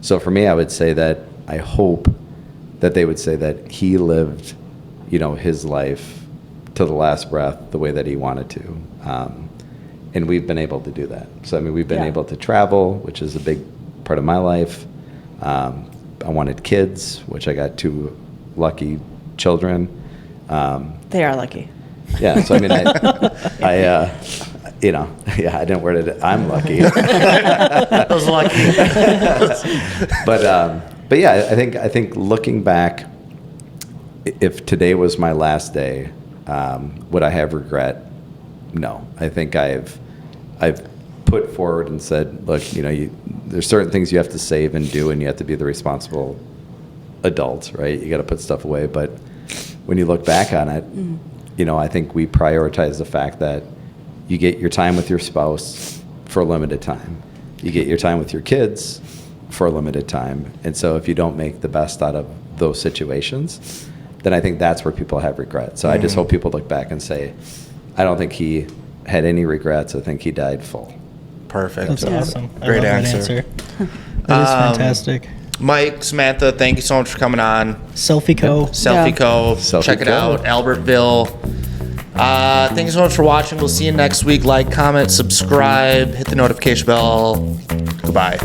So for me, I would say that I hope that they would say that he lived, his life to the last breath the way that he wanted to. And we've been able to do that. So, I mean, we've been able to travel, which is a big part of my life. I wanted kids, which I got 2 lucky children. They are lucky. Yeah, so I mean, I didn't word it. I'm lucky. I was lucky. But yeah, I think looking back, if today was my last day, would I have regret? No. I think I've put forward and said, look, there's certain things you have to save and do, and you have to be the responsible adult, right? You got to put stuff away. But when you look back on it, I think we prioritize the fact that you get your time with your spouse for a limited time. You get your time with your kids for a limited time. And so if you don't make the best out of those situations, then I think that's where people have regret. So I just hope people look back and say, I don't think he had any regrets. I think he died full. Perfect. That's awesome. I Great love answer. That is fantastic. Mike, Samantha, thank you so much for coming on. Selfie Co. Selfie Co. Selfie Check it Co. out. Albertville. Thank you so much for watching. We'll see you next week. Like, comment, subscribe, hit the notification bell. Goodbye.